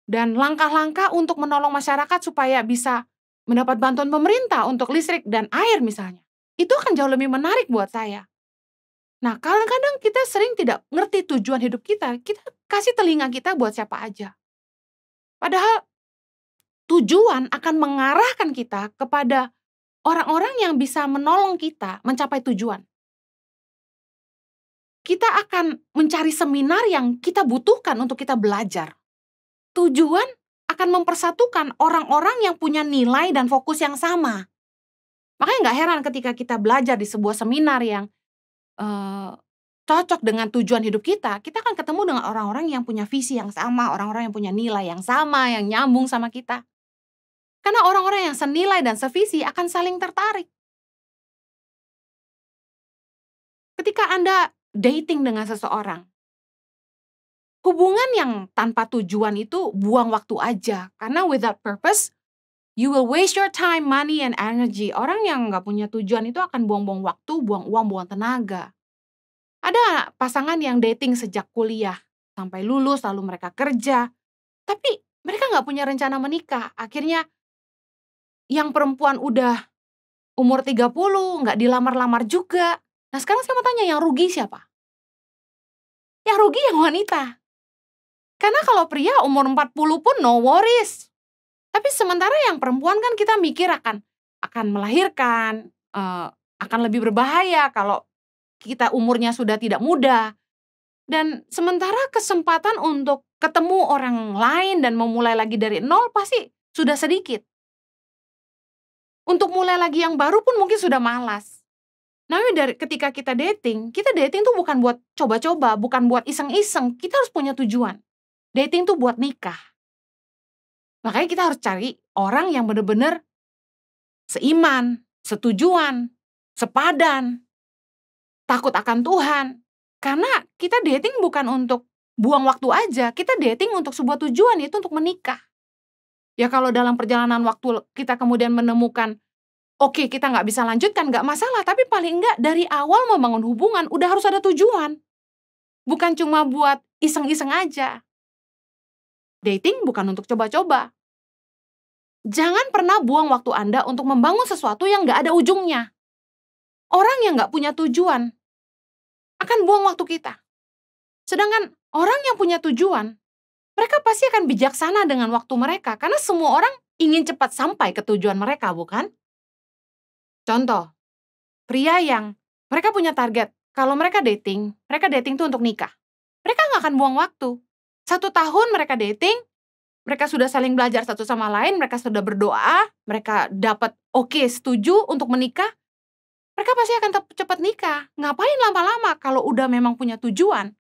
Dan langkah-langkah untuk menolong masyarakat supaya bisa mendapat bantuan pemerintah untuk listrik dan air misalnya. Itu akan jauh lebih menarik buat saya. Nah, kadang-kadang kita sering tidak ngerti tujuan hidup kita. Kita kasih telinga kita buat siapa aja. Padahal tujuan akan mengarahkan kita kepada orang-orang yang bisa menolong kita mencapai tujuan. Kita akan mencari seminar yang kita butuhkan untuk kita belajar. Tujuan akan mempersatukan orang-orang yang punya nilai dan fokus yang sama. Makanya nggak heran ketika kita belajar di sebuah seminar yang cocok dengan tujuan hidup kita akan ketemu dengan orang-orang yang punya visi yang sama, orang-orang yang punya nilai yang sama, yang nyambung sama kita. Karena orang-orang yang senilai dan sevisi akan saling tertarik. Ketika Anda dating dengan seseorang, hubungan yang tanpa tujuan itu buang waktu aja. Karena without purpose, you will waste your time, money, and energy. Orang yang nggak punya tujuan itu akan buang-buang waktu, buang uang, buang tenaga. Ada pasangan yang dating sejak kuliah, sampai lulus, lalu mereka kerja. Tapi mereka nggak punya rencana menikah. Akhirnya yang perempuan udah umur 30, nggak dilamar-lamar juga. Nah sekarang saya mau tanya, yang rugi siapa? Yang rugi yang wanita. Karena kalau pria umur 40 pun no worries. Tapi sementara yang perempuan kan kita mikir akan melahirkan, akan lebih berbahaya kalau kita umurnya sudah tidak muda. Dan sementara kesempatan untuk ketemu orang lain dan memulai lagi dari nol pasti sudah sedikit. Untuk mulai lagi yang baru pun mungkin sudah malas. Namun ketika kita dating tuh bukan buat coba-coba, bukan buat iseng-iseng. Kita harus punya tujuan. Dating tuh buat nikah. Makanya kita harus cari orang yang benar-benar seiman, setujuan, sepadan, takut akan Tuhan. Karena kita dating bukan untuk buang waktu aja, kita dating untuk sebuah tujuan, yaitu untuk menikah. Ya kalau dalam perjalanan waktu kita kemudian menemukan, oke, kita nggak bisa lanjutkan, nggak masalah. Tapi paling nggak dari awal membangun hubungan, udah harus ada tujuan. Bukan cuma buat iseng-iseng aja. Dating bukan untuk coba-coba. Jangan pernah buang waktu Anda untuk membangun sesuatu yang nggak ada ujungnya. Orang yang nggak punya tujuan akan buang waktu kita. Sedangkan orang yang punya tujuan, mereka pasti akan bijaksana dengan waktu mereka. Karena semua orang ingin cepat sampai ke tujuan mereka, bukan? Contoh, pria yang mereka punya target. Kalau mereka dating tuh untuk nikah. Mereka nggak akan buang waktu. 1 tahun mereka dating, mereka sudah saling belajar satu sama lain, mereka sudah berdoa, mereka dapat setuju untuk menikah. Mereka pasti akan cepat nikah. Ngapain lama-lama kalau udah memang punya tujuan?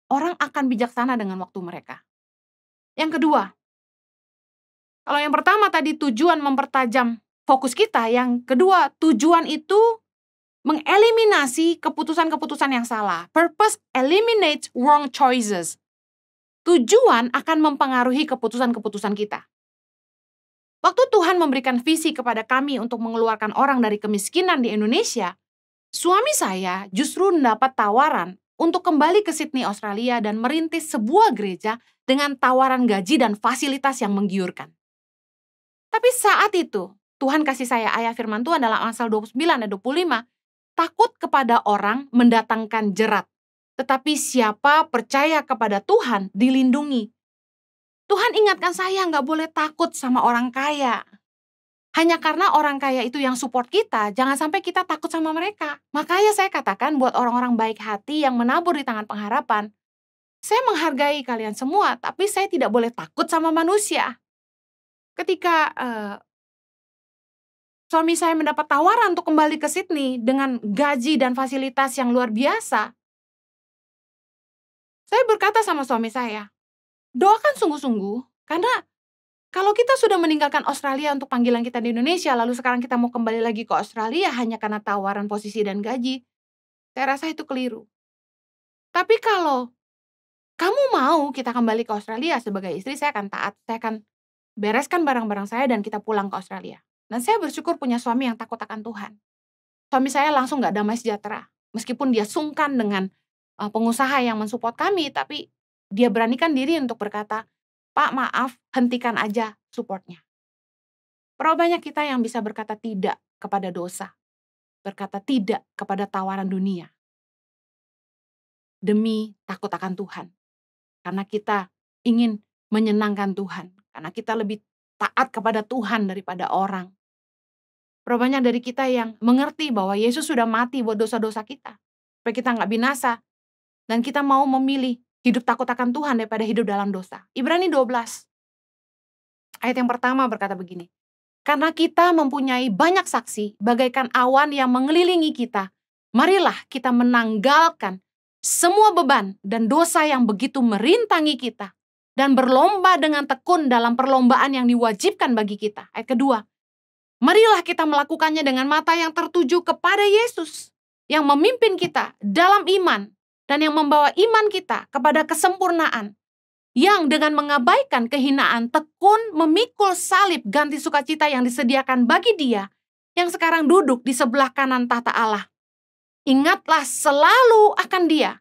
Orang akan bijaksana dengan waktu mereka. Yang kedua, kalau yang pertama tadi tujuan mempertajam fokus kita, yang kedua tujuan itu mengeliminasi keputusan-keputusan yang salah. Purpose eliminates wrong choices. Tujuan akan mempengaruhi keputusan-keputusan kita. Waktu Tuhan memberikan visi kepada kami untuk mengeluarkan orang dari kemiskinan di Indonesia, suami saya justru mendapat tawaran untuk kembali ke Sydney, Australia dan merintis sebuah gereja dengan tawaran gaji dan fasilitas yang menggiurkan. Tapi saat itu, Tuhan kasih saya ayat firman Tuhan dalam Amsal 29 dan 25, takut kepada orang mendatangkan jerat, tetapi siapa percaya kepada Tuhan dilindungi. Tuhan ingatkan saya nggak boleh takut sama orang kaya. Hanya karena orang kaya itu yang support kita, jangan sampai kita takut sama mereka. Makanya saya katakan buat orang-orang baik hati yang menabur di tangan pengharapan, saya menghargai kalian semua, tapi saya tidak boleh takut sama manusia. Ketika suami saya mendapat tawaran untuk kembali ke Sydney dengan gaji dan fasilitas yang luar biasa, saya berkata sama suami saya, doakan sungguh-sungguh, karena kalau kita sudah meninggalkan Australia untuk panggilan kita di Indonesia, lalu sekarang kita mau kembali lagi ke Australia hanya karena tawaran posisi dan gaji, saya rasa itu keliru. Tapi kalau kamu mau kita kembali ke Australia, sebagai istri saya akan taat, saya akan bereskan barang-barang saya dan kita pulang ke Australia. Dan saya bersyukur punya suami yang takut akan Tuhan. Suami saya langsung gak damai sejahtera. Meskipun dia sungkan dengan pengusaha yang mensupport kami, tapi dia beranikan diri untuk berkata, Pak, maaf, hentikan aja supportnya. Berapa banyak kita yang bisa berkata tidak kepada dosa, berkata tidak kepada tawaran dunia, demi takut akan Tuhan. Karena kita ingin menyenangkan Tuhan, karena kita lebih taat kepada Tuhan daripada orang. Berapa banyak dari kita yang mengerti bahwa Yesus sudah mati buat dosa-dosa kita, supaya kita nggak binasa, dan kita mau memilih hidup takut akan Tuhan daripada hidup dalam dosa. Ibrani 12. Ayat yang pertama berkata begini. Karena kita mempunyai banyak saksi bagaikan awan yang mengelilingi kita, marilah kita menanggalkan semua beban dan dosa yang begitu merintangi kita dan berlomba dengan tekun dalam perlombaan yang diwajibkan bagi kita. Ayat kedua. Marilah kita melakukannya dengan mata yang tertuju kepada Yesus yang memimpin kita dalam iman dan yang membawa iman kita kepada kesempurnaan, yang dengan mengabaikan kehinaan tekun memikul salib ganti sukacita yang disediakan bagi Dia yang sekarang duduk di sebelah kanan tahta Allah. Ingatlah selalu akan Dia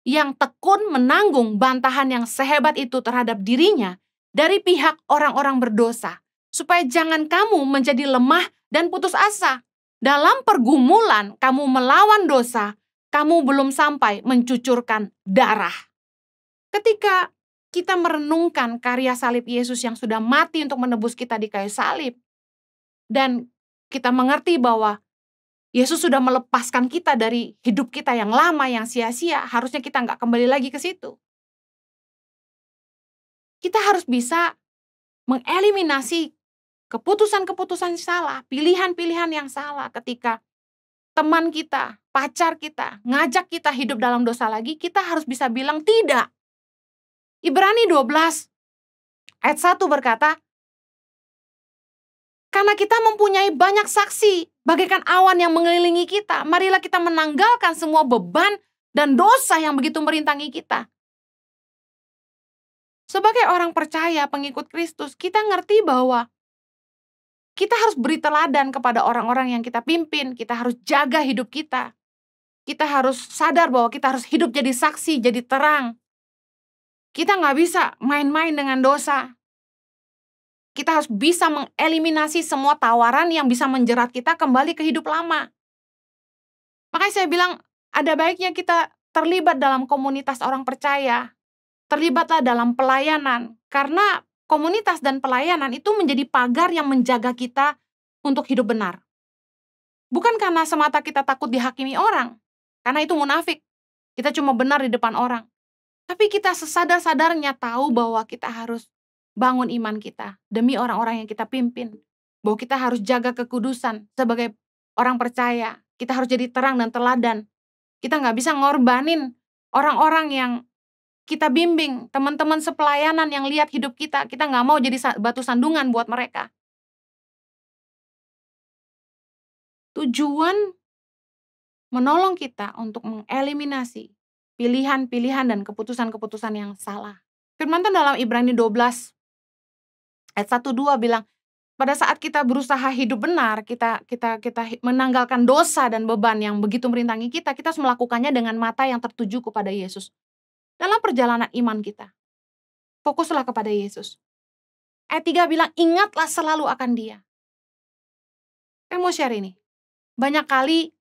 yang tekun menanggung bantahan yang sehebat itu terhadap dirinya dari pihak orang-orang berdosa, supaya jangan kamu menjadi lemah dan putus asa. Dalam pergumulan kamu melawan dosa, kamu belum sampai mencucurkan darah. Ketika kita merenungkan karya salib Yesus yang sudah mati untuk menebus kita di kayu salib, dan kita mengerti bahwa Yesus sudah melepaskan kita dari hidup kita yang lama, yang sia-sia, harusnya kita nggak kembali lagi ke situ. Kita harus bisa mengeliminasi keputusan-keputusan salah, pilihan-pilihan yang salah ketika teman kita, pacar kita, ngajak kita hidup dalam dosa lagi, kita harus bisa bilang tidak. Ibrani 12 ayat 1 berkata, karena kita mempunyai banyak saksi, bagaikan awan yang mengelilingi kita, marilah kita menanggalkan semua beban dan dosa yang begitu merintangi kita. Sebagai orang percaya, pengikut Kristus, kita ngerti bahwa kita harus beri teladan kepada orang-orang yang kita pimpin. Kita harus jaga hidup kita. Kita harus sadar bahwa kita harus hidup jadi saksi, jadi terang. Kita nggak bisa main-main dengan dosa. Kita harus bisa mengeliminasi semua tawaran yang bisa menjerat kita kembali ke hidup lama. Makanya saya bilang, ada baiknya kita terlibat dalam komunitas orang percaya. Terlibatlah dalam pelayanan. Karena komunitas dan pelayanan itu menjadi pagar yang menjaga kita untuk hidup benar. Bukan karena semata kita takut dihakimi orang, karena itu munafik. Kita cuma benar di depan orang. Tapi kita sesadar-sadarnya tahu bahwa kita harus bangun iman kita demi orang-orang yang kita pimpin. Bahwa kita harus jaga kekudusan sebagai orang percaya. Kita harus jadi terang dan teladan. Kita nggak bisa ngorbanin orang-orang yang kita bimbing, teman-teman sepelayanan yang lihat hidup kita. Kita nggak mau jadi batu sandungan buat mereka. Tujuan menolong kita untuk mengeliminasi pilihan-pilihan dan keputusan-keputusan yang salah. Firman Tuhan dalam Ibrani 12 ayat 1-2 bilang, pada saat kita berusaha hidup benar, kita menanggalkan dosa dan beban yang begitu merintangi kita harus melakukannya dengan mata yang tertuju kepada Yesus. Dalam perjalanan iman kita, fokuslah kepada Yesus. Ayat 3 bilang, ingatlah selalu akan Dia. Saya mau share ini. Banyak kali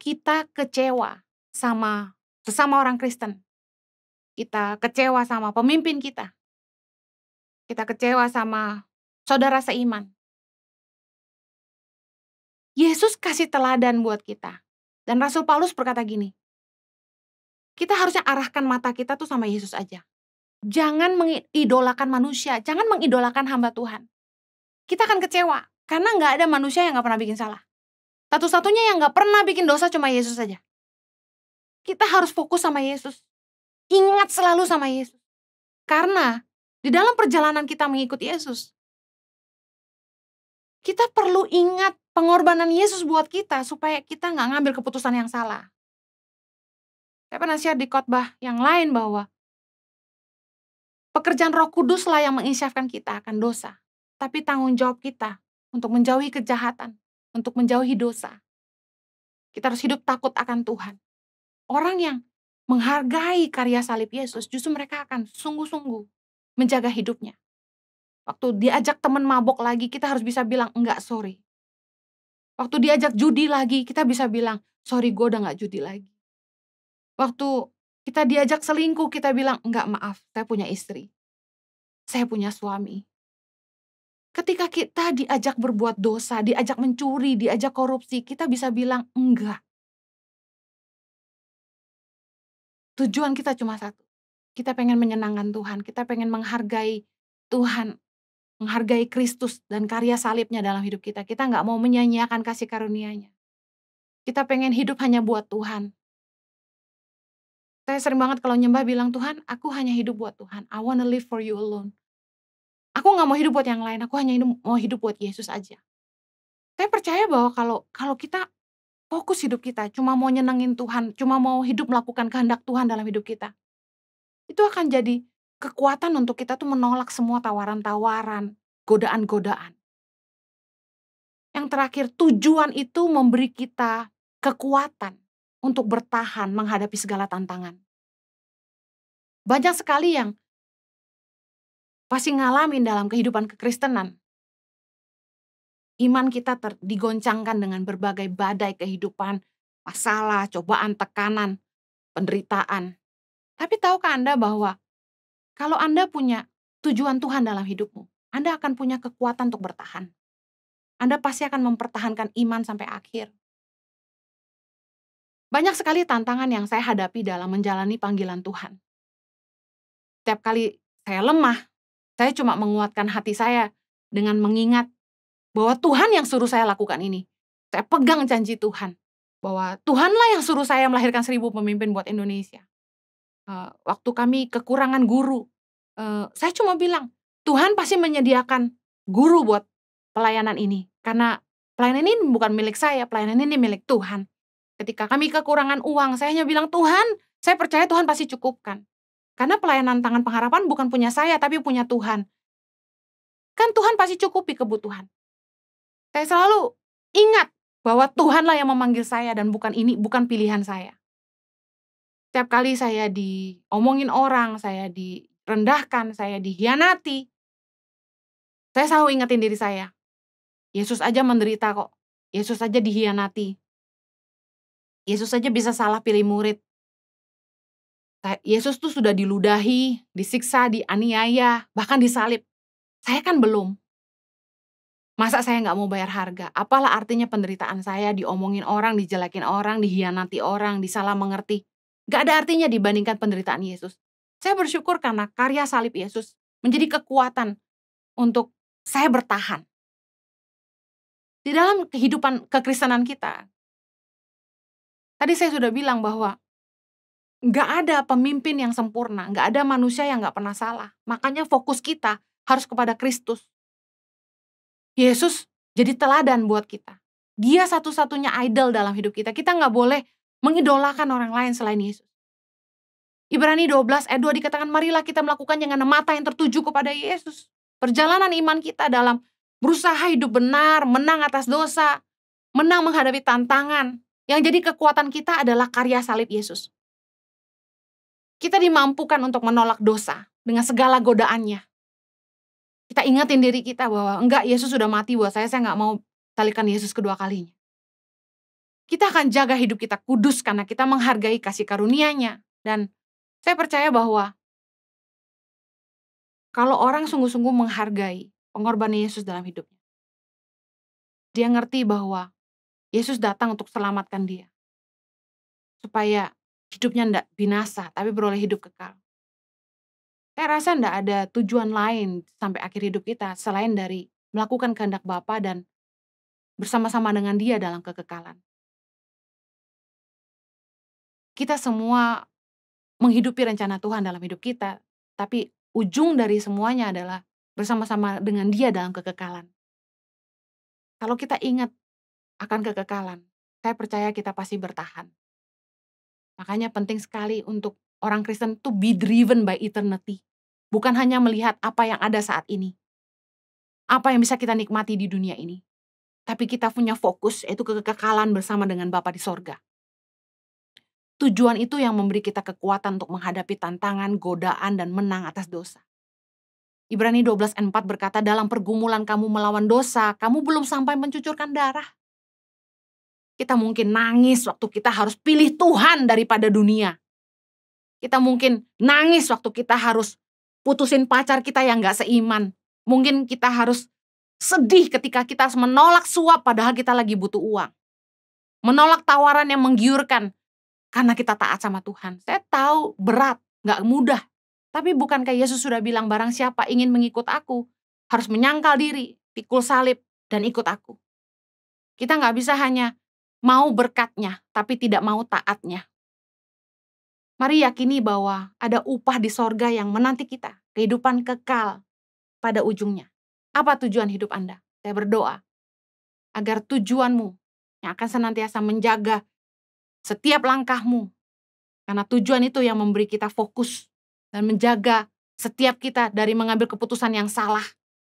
kita kecewa sama sesama orang Kristen. Kita kecewa sama pemimpin kita. Kita kecewa sama saudara seiman. Yesus kasih teladan buat kita. Dan Rasul Paulus berkata gini, kita harusnya arahkan mata kita tuh sama Yesus aja. Jangan mengidolakan manusia, jangan mengidolakan hamba Tuhan. Kita akan kecewa, karena nggak ada manusia yang nggak pernah bikin salah. Satu-satunya yang nggak pernah bikin dosa cuma Yesus saja. Kita harus fokus sama Yesus. Ingat selalu sama Yesus. Karena di dalam perjalanan kita mengikuti Yesus, kita perlu ingat pengorbanan Yesus buat kita supaya kita nggak ngambil keputusan yang salah. Saya pernah share di khotbah yang lain bahwa pekerjaan Roh Kudus lah yang menginsyafkan kita akan dosa. Tapi tanggung jawab kita untuk menjauhi kejahatan, untuk menjauhi dosa. Kita harus hidup takut akan Tuhan. Orang yang menghargai karya salib Yesus, justru mereka akan sungguh-sungguh menjaga hidupnya. Waktu diajak teman mabok lagi, kita harus bisa bilang, enggak, sorry. Waktu diajak judi lagi, kita bisa bilang, sorry, gue udah gak judi lagi. Waktu kita diajak selingkuh, kita bilang, enggak, maaf, saya punya istri. Saya punya suami. Ketika kita diajak berbuat dosa, diajak mencuri, diajak korupsi, kita bisa bilang, enggak. Tujuan kita cuma satu. Kita pengen menyenangkan Tuhan, kita pengen menghargai Tuhan, menghargai Kristus dan karya salibnya dalam hidup kita. Kita nggak mau menyanyiakan kasih karunia-Nya. Kita pengen hidup hanya buat Tuhan. Saya sering banget kalau nyembah bilang, Tuhan, aku hanya hidup buat Tuhan. I wanna live for you alone. Aku gak mau hidup buat yang lain, aku hanya mau hidup buat Yesus aja. Saya percaya bahwa kalau kita fokus hidup kita, cuma mau nyenengin Tuhan, cuma mau hidup melakukan kehendak Tuhan dalam hidup kita, itu akan jadi kekuatan untuk kita tuh menolak semua tawaran-tawaran, godaan-godaan. Yang terakhir, tujuan itu memberi kita kekuatan untuk bertahan menghadapi segala tantangan. Banyak sekali yang pasti ngalamin dalam kehidupan kekristenan. Iman kita digoncangkan dengan berbagai badai kehidupan, masalah, cobaan, tekanan, penderitaan. Tapi tahukah Anda bahwa kalau Anda punya tujuan Tuhan dalam hidupmu, Anda akan punya kekuatan untuk bertahan. Anda pasti akan mempertahankan iman sampai akhir. Banyak sekali tantangan yang saya hadapi dalam menjalani panggilan Tuhan. Setiap kali saya lemah, Saya cuma menguatkan hati saya dengan mengingat bahwa Tuhan yang suruh saya lakukan ini. Saya pegang janji Tuhan bahwa Tuhanlah yang suruh saya melahirkan 1000 pemimpin buat Indonesia. Waktu kami kekurangan guru, saya cuma bilang, Tuhan pasti menyediakan guru buat pelayanan ini. Karena pelayanan ini bukan milik saya, pelayanan ini milik Tuhan. Ketika kami kekurangan uang, saya hanya bilang, Tuhan, saya percaya Tuhan pasti cukupkan. Karena pelayanan Tangan Pengharapan bukan punya saya, tapi punya Tuhan. Kan Tuhan pasti cukupi kebutuhan. Saya selalu ingat bahwa Tuhanlah yang memanggil saya dan bukan pilihan saya. Setiap kali saya diomongin orang, saya direndahkan, saya dihianati, saya selalu ingetin diri saya, Yesus aja menderita kok, Yesus aja dihianati, Yesus aja bisa salah pilih murid. Yesus tuh sudah diludahi, disiksa, dianiaya, bahkan disalib. Saya kan belum. Masa saya nggak mau bayar harga? Apalah artinya penderitaan saya, diomongin orang, dijelekin orang, dihianati orang, disalah mengerti. Gak ada artinya dibandingkan penderitaan Yesus. Saya bersyukur karena karya salib Yesus menjadi kekuatan untuk saya bertahan. Di dalam kehidupan kekristenan kita, tadi saya sudah bilang bahwa gak ada pemimpin yang sempurna, gak ada manusia yang gak pernah salah. Makanya fokus kita harus kepada Kristus. Yesus jadi teladan buat kita. Dia satu-satunya idol dalam hidup kita. Kita gak boleh mengidolakan orang lain selain Yesus. Ibrani 12 ayat 2 dikatakan, marilah kita melakukan dengan mata yang tertuju kepada Yesus. Perjalanan iman kita dalam berusaha hidup benar, menang atas dosa, menang menghadapi tantangan. Yang jadi kekuatan kita adalah karya salib Yesus. Kita dimampukan untuk menolak dosa dengan segala godaannya. Kita ingatin diri kita bahwa enggak, Yesus sudah mati buat saya nggak mau salibkan Yesus kedua kalinya. Kita akan jaga hidup kita kudus karena kita menghargai kasih karunia-Nya. Dan saya percaya bahwa kalau orang sungguh-sungguh menghargai pengorbanan Yesus dalam hidupnya, dia ngerti bahwa Yesus datang untuk selamatkan dia. Supaya hidupnya tidak binasa, tapi beroleh hidup kekal. Saya rasa tidak ada tujuan lain sampai akhir hidup kita selain dari melakukan kehendak Bapa dan bersama-sama dengan Dia dalam kekekalan. Kita semua menghidupi rencana Tuhan dalam hidup kita, tapi ujung dari semuanya adalah bersama-sama dengan Dia dalam kekekalan. Kalau kita ingat akan kekekalan, saya percaya kita pasti bertahan. Makanya penting sekali untuk orang Kristen to be driven by eternity. Bukan hanya melihat apa yang ada saat ini, apa yang bisa kita nikmati di dunia ini, tapi kita punya fokus, yaitu kekekalan bersama dengan Bapa di sorga. Tujuan itu yang memberi kita kekuatan untuk menghadapi tantangan, godaan, dan menang atas dosa. Ibrani 12:4 berkata, dalam pergumulan kamu melawan dosa, kamu belum sampai mencucurkan darah. Kita mungkin nangis waktu kita harus pilih Tuhan daripada dunia. Kita mungkin nangis waktu kita harus putusin pacar kita yang gak seiman. Mungkin kita harus sedih ketika kita harus menolak suap padahal kita lagi butuh uang. Menolak tawaran yang menggiurkan karena kita taat sama Tuhan. Saya tahu berat, gak mudah. Tapi bukankah Yesus sudah bilang, barang siapa ingin mengikut aku, harus menyangkal diri, pikul salib, dan ikut aku. Kita gak bisa hanya mau berkatnya, tapi tidak mau taatnya. Mari yakini bahwa ada upah di sorga yang menanti kita, kehidupan kekal pada ujungnya. Apa tujuan hidup Anda? Saya berdoa agar tujuanmu yang akan senantiasa menjaga setiap langkahmu. Karena tujuan itu yang memberi kita fokus dan menjaga setiap kita dari mengambil keputusan yang salah.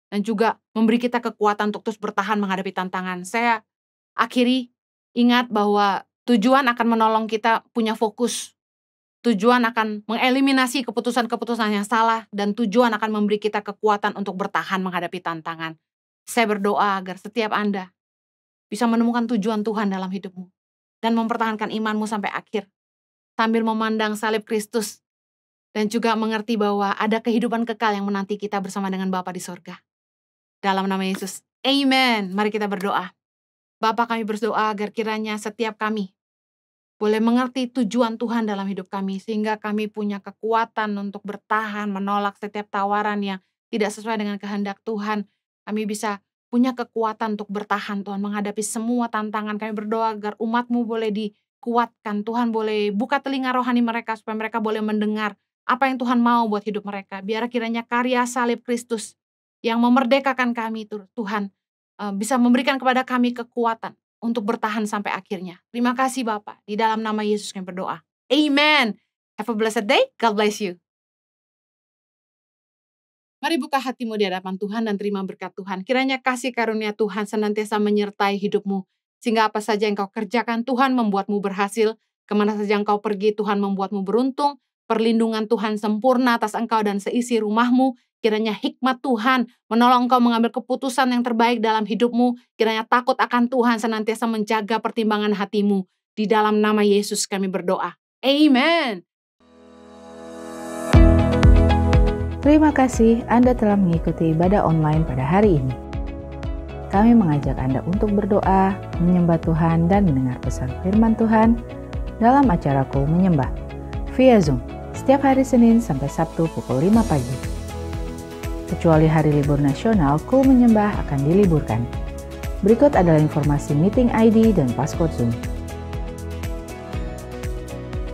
Dan juga memberi kita kekuatan untuk terus bertahan menghadapi tantangan. Saya akhiri ingat bahwa tujuan akan menolong kita punya fokus. Tujuan akan mengeliminasi keputusan-keputusan yang salah. Dan tujuan akan memberi kita kekuatan untuk bertahan menghadapi tantangan. Saya berdoa agar setiap Anda bisa menemukan tujuan Tuhan dalam hidupmu. Dan mempertahankan imanmu sampai akhir. Sambil memandang salib Kristus. Dan juga mengerti bahwa ada kehidupan kekal yang menanti kita bersama dengan Bapa di sorga. Dalam nama Yesus. Amen. Mari kita berdoa. Bapa, kami berdoa agar kiranya setiap kami boleh mengerti tujuan Tuhan dalam hidup kami. Sehingga kami punya kekuatan untuk bertahan, menolak setiap tawaran yang tidak sesuai dengan kehendak Tuhan. Kami bisa punya kekuatan untuk bertahan Tuhan, menghadapi semua tantangan. Kami berdoa agar umat-Mu boleh dikuatkan. Tuhan boleh buka telinga rohani mereka supaya mereka boleh mendengar apa yang Tuhan mau buat hidup mereka. Biar kiranya karya salib Kristus yang memerdekakan kami Tuhan bisa memberikan kepada kami kekuatan untuk bertahan sampai akhirnya. Terima kasih Bapak. Di dalam nama Yesus kami berdoa. Amen. Have a blessed day. God bless you. Mari buka hatimu di hadapan Tuhan dan terima berkat Tuhan. Kiranya kasih karunia Tuhan senantiasa menyertai hidupmu. Sehingga apa saja yang kau kerjakan, Tuhan membuatmu berhasil. Kemana saja engkau pergi, Tuhan membuatmu beruntung. Perlindungan Tuhan sempurna atas engkau dan seisi rumahmu. Kiranya hikmat Tuhan menolong engkau mengambil keputusan yang terbaik dalam hidupmu. Kiranya takut akan Tuhan senantiasa menjaga pertimbangan hatimu. Di dalam nama Yesus kami berdoa. Amen. Terima kasih Anda telah mengikuti ibadah online pada hari ini. Kami mengajak Anda untuk berdoa, menyembah Tuhan, dan mendengar pesan firman Tuhan dalam acaraku Menyembah via Zoom setiap hari Senin sampai Sabtu pukul 5 pagi. Kecuali hari libur nasional, Ku Menyembah akan diliburkan. Berikut adalah informasi meeting ID dan passcode Zoom.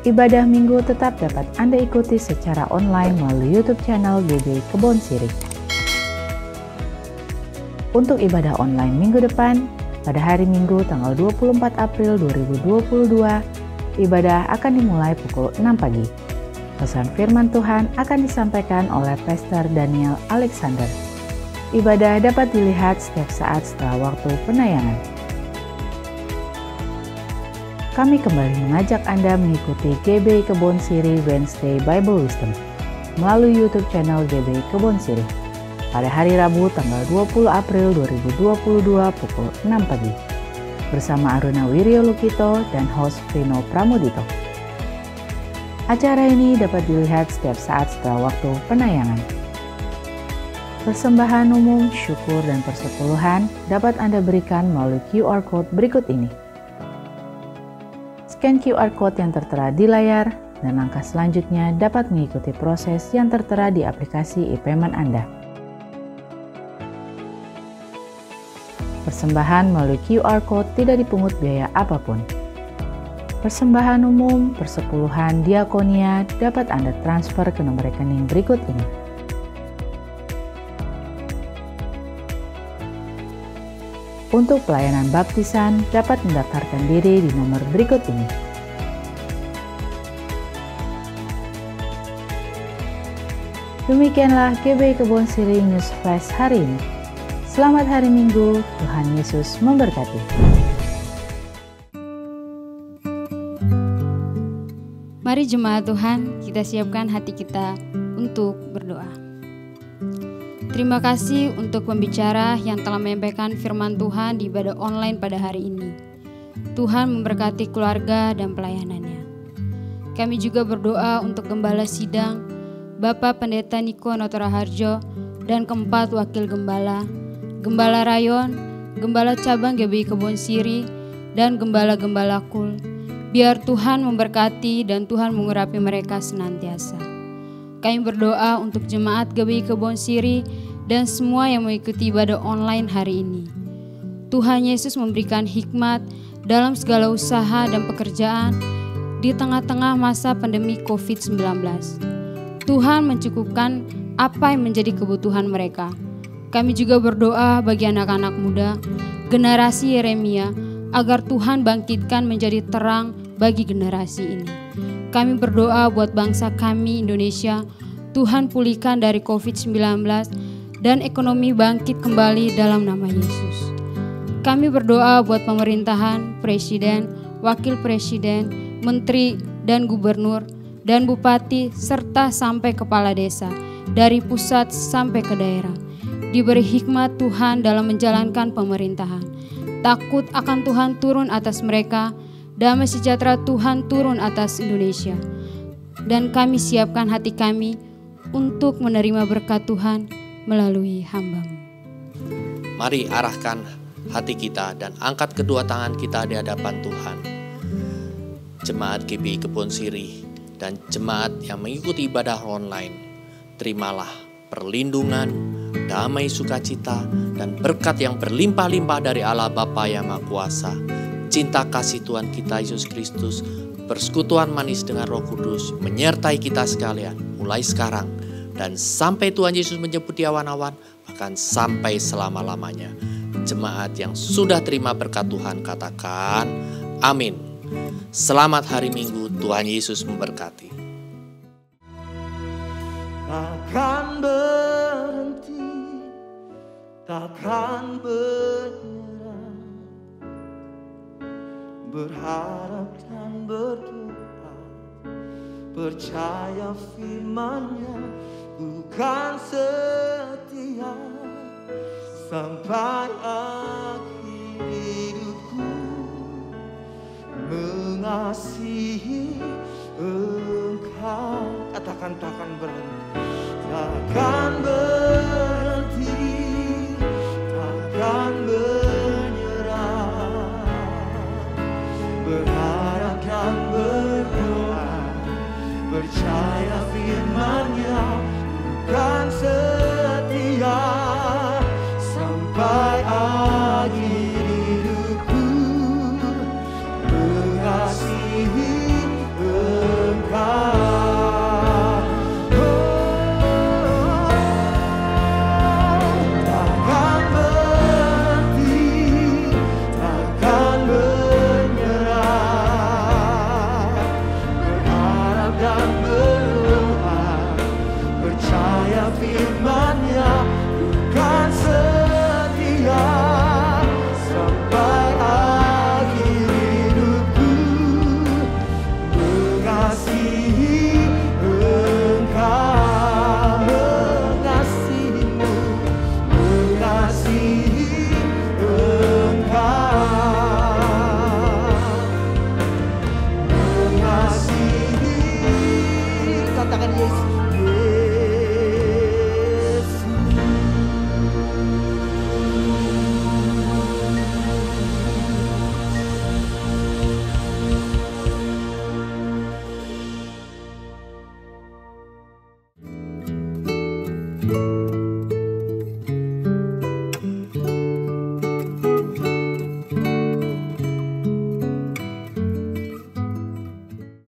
Ibadah minggu tetap dapat Anda ikuti secara online melalui YouTube channel GBI Kebon Sirih. Untuk ibadah online minggu depan, pada hari Minggu tanggal 24 April 2022, ibadah akan dimulai pukul 6 pagi. Pesan firman Tuhan akan disampaikan oleh Pastor Daniel Alexander. Ibadah dapat dilihat setiap saat setelah waktu penayangan. Kami kembali mengajak Anda mengikuti GBI Kebon Sirih Wednesday Bible Wisdom melalui YouTube channel GBI Kebon Sirih pada hari Rabu tanggal 20 April 2022 pukul 6 pagi bersama Aruna Wiryo Lukito dan host Vino Pramudito. Acara ini dapat dilihat setiap saat setelah waktu penayangan. Persembahan umum, syukur, dan persepuluhan dapat Anda berikan melalui QR Code berikut ini. Scan QR Code yang tertera di layar, dan langkah selanjutnya dapat mengikuti proses yang tertera di aplikasi e-payment Anda. Persembahan melalui QR Code tidak dipungut biaya apapun. Persembahan umum, persepuluhan, diakonia dapat Anda transfer ke nomor rekening berikut ini. Untuk pelayanan baptisan dapat mendaftarkan diri di nomor berikut ini. Demikianlah GBI Kebon Sirih News Flash hari ini. Selamat hari Minggu, Tuhan Yesus memberkati. Mari jemaat Tuhan, kita siapkan hati kita untuk berdoa. Terima kasih untuk pembicara yang telah menyampaikan firman Tuhan di ibadah online pada hari ini. Tuhan memberkati keluarga dan pelayanannya. Kami juga berdoa untuk Gembala Sidang, Bapak Pendeta Niko Notora Harjo, dan keempat Wakil Gembala, Gembala Rayon, Gembala Cabang GBI Kebon Sirih, dan Gembala-Gembala Kul. Biar Tuhan memberkati dan Tuhan mengurapi mereka senantiasa. Kami berdoa untuk jemaat GBI Kebon Sirih dan semua yang mengikuti ibadah online hari ini. Tuhan Yesus memberikan hikmat dalam segala usaha dan pekerjaan di tengah-tengah masa pandemi COVID-19. Tuhan mencukupkan apa yang menjadi kebutuhan mereka. Kami juga berdoa bagi anak-anak muda, generasi Yeremia, agar Tuhan bangkitkan menjadi terang bagi generasi ini. Kami berdoa buat bangsa kami Indonesia, Tuhan pulihkan dari COVID-19 dan ekonomi bangkit kembali dalam nama Yesus. Kami berdoa buat pemerintahan, presiden, wakil presiden, menteri, dan gubernur, dan bupati, serta sampai kepala desa, dari pusat sampai ke daerah. Diberi hikmat Tuhan dalam menjalankan pemerintahan. Takut akan Tuhan turun atas mereka, damai sejahtera Tuhan turun atas Indonesia. Dan kami siapkan hati kami untuk menerima berkat Tuhan melalui hamba-Mu. Mari arahkan hati kita dan angkat kedua tangan kita di hadapan Tuhan. Jemaat GBI Kebon Sirih dan jemaat yang mengikuti ibadah online, terimalah perlindungan, damai sukacita, dan berkat yang berlimpah-limpah dari Allah Bapa yang Maha Kuasa, cinta kasih Tuhan kita Yesus Kristus, persekutuan manis dengan Roh Kudus menyertai kita sekalian mulai sekarang dan sampai Tuhan Yesus menjemput di awan-awan, bahkan sampai selama-lamanya. Jemaat yang sudah terima berkat Tuhan katakan amin. Selamat hari Minggu, Tuhan Yesus memberkati. Takkan berhenti, takkan menyerah, berharap dan berdoa, percaya firman-Nya bukan setia sampai akhir hidupku, mengasihi Engkau. Katakan takkan berhenti, takkan berhenti, takkan menyerah, berharap dan berdoa, percaya firman-Nya bukan setia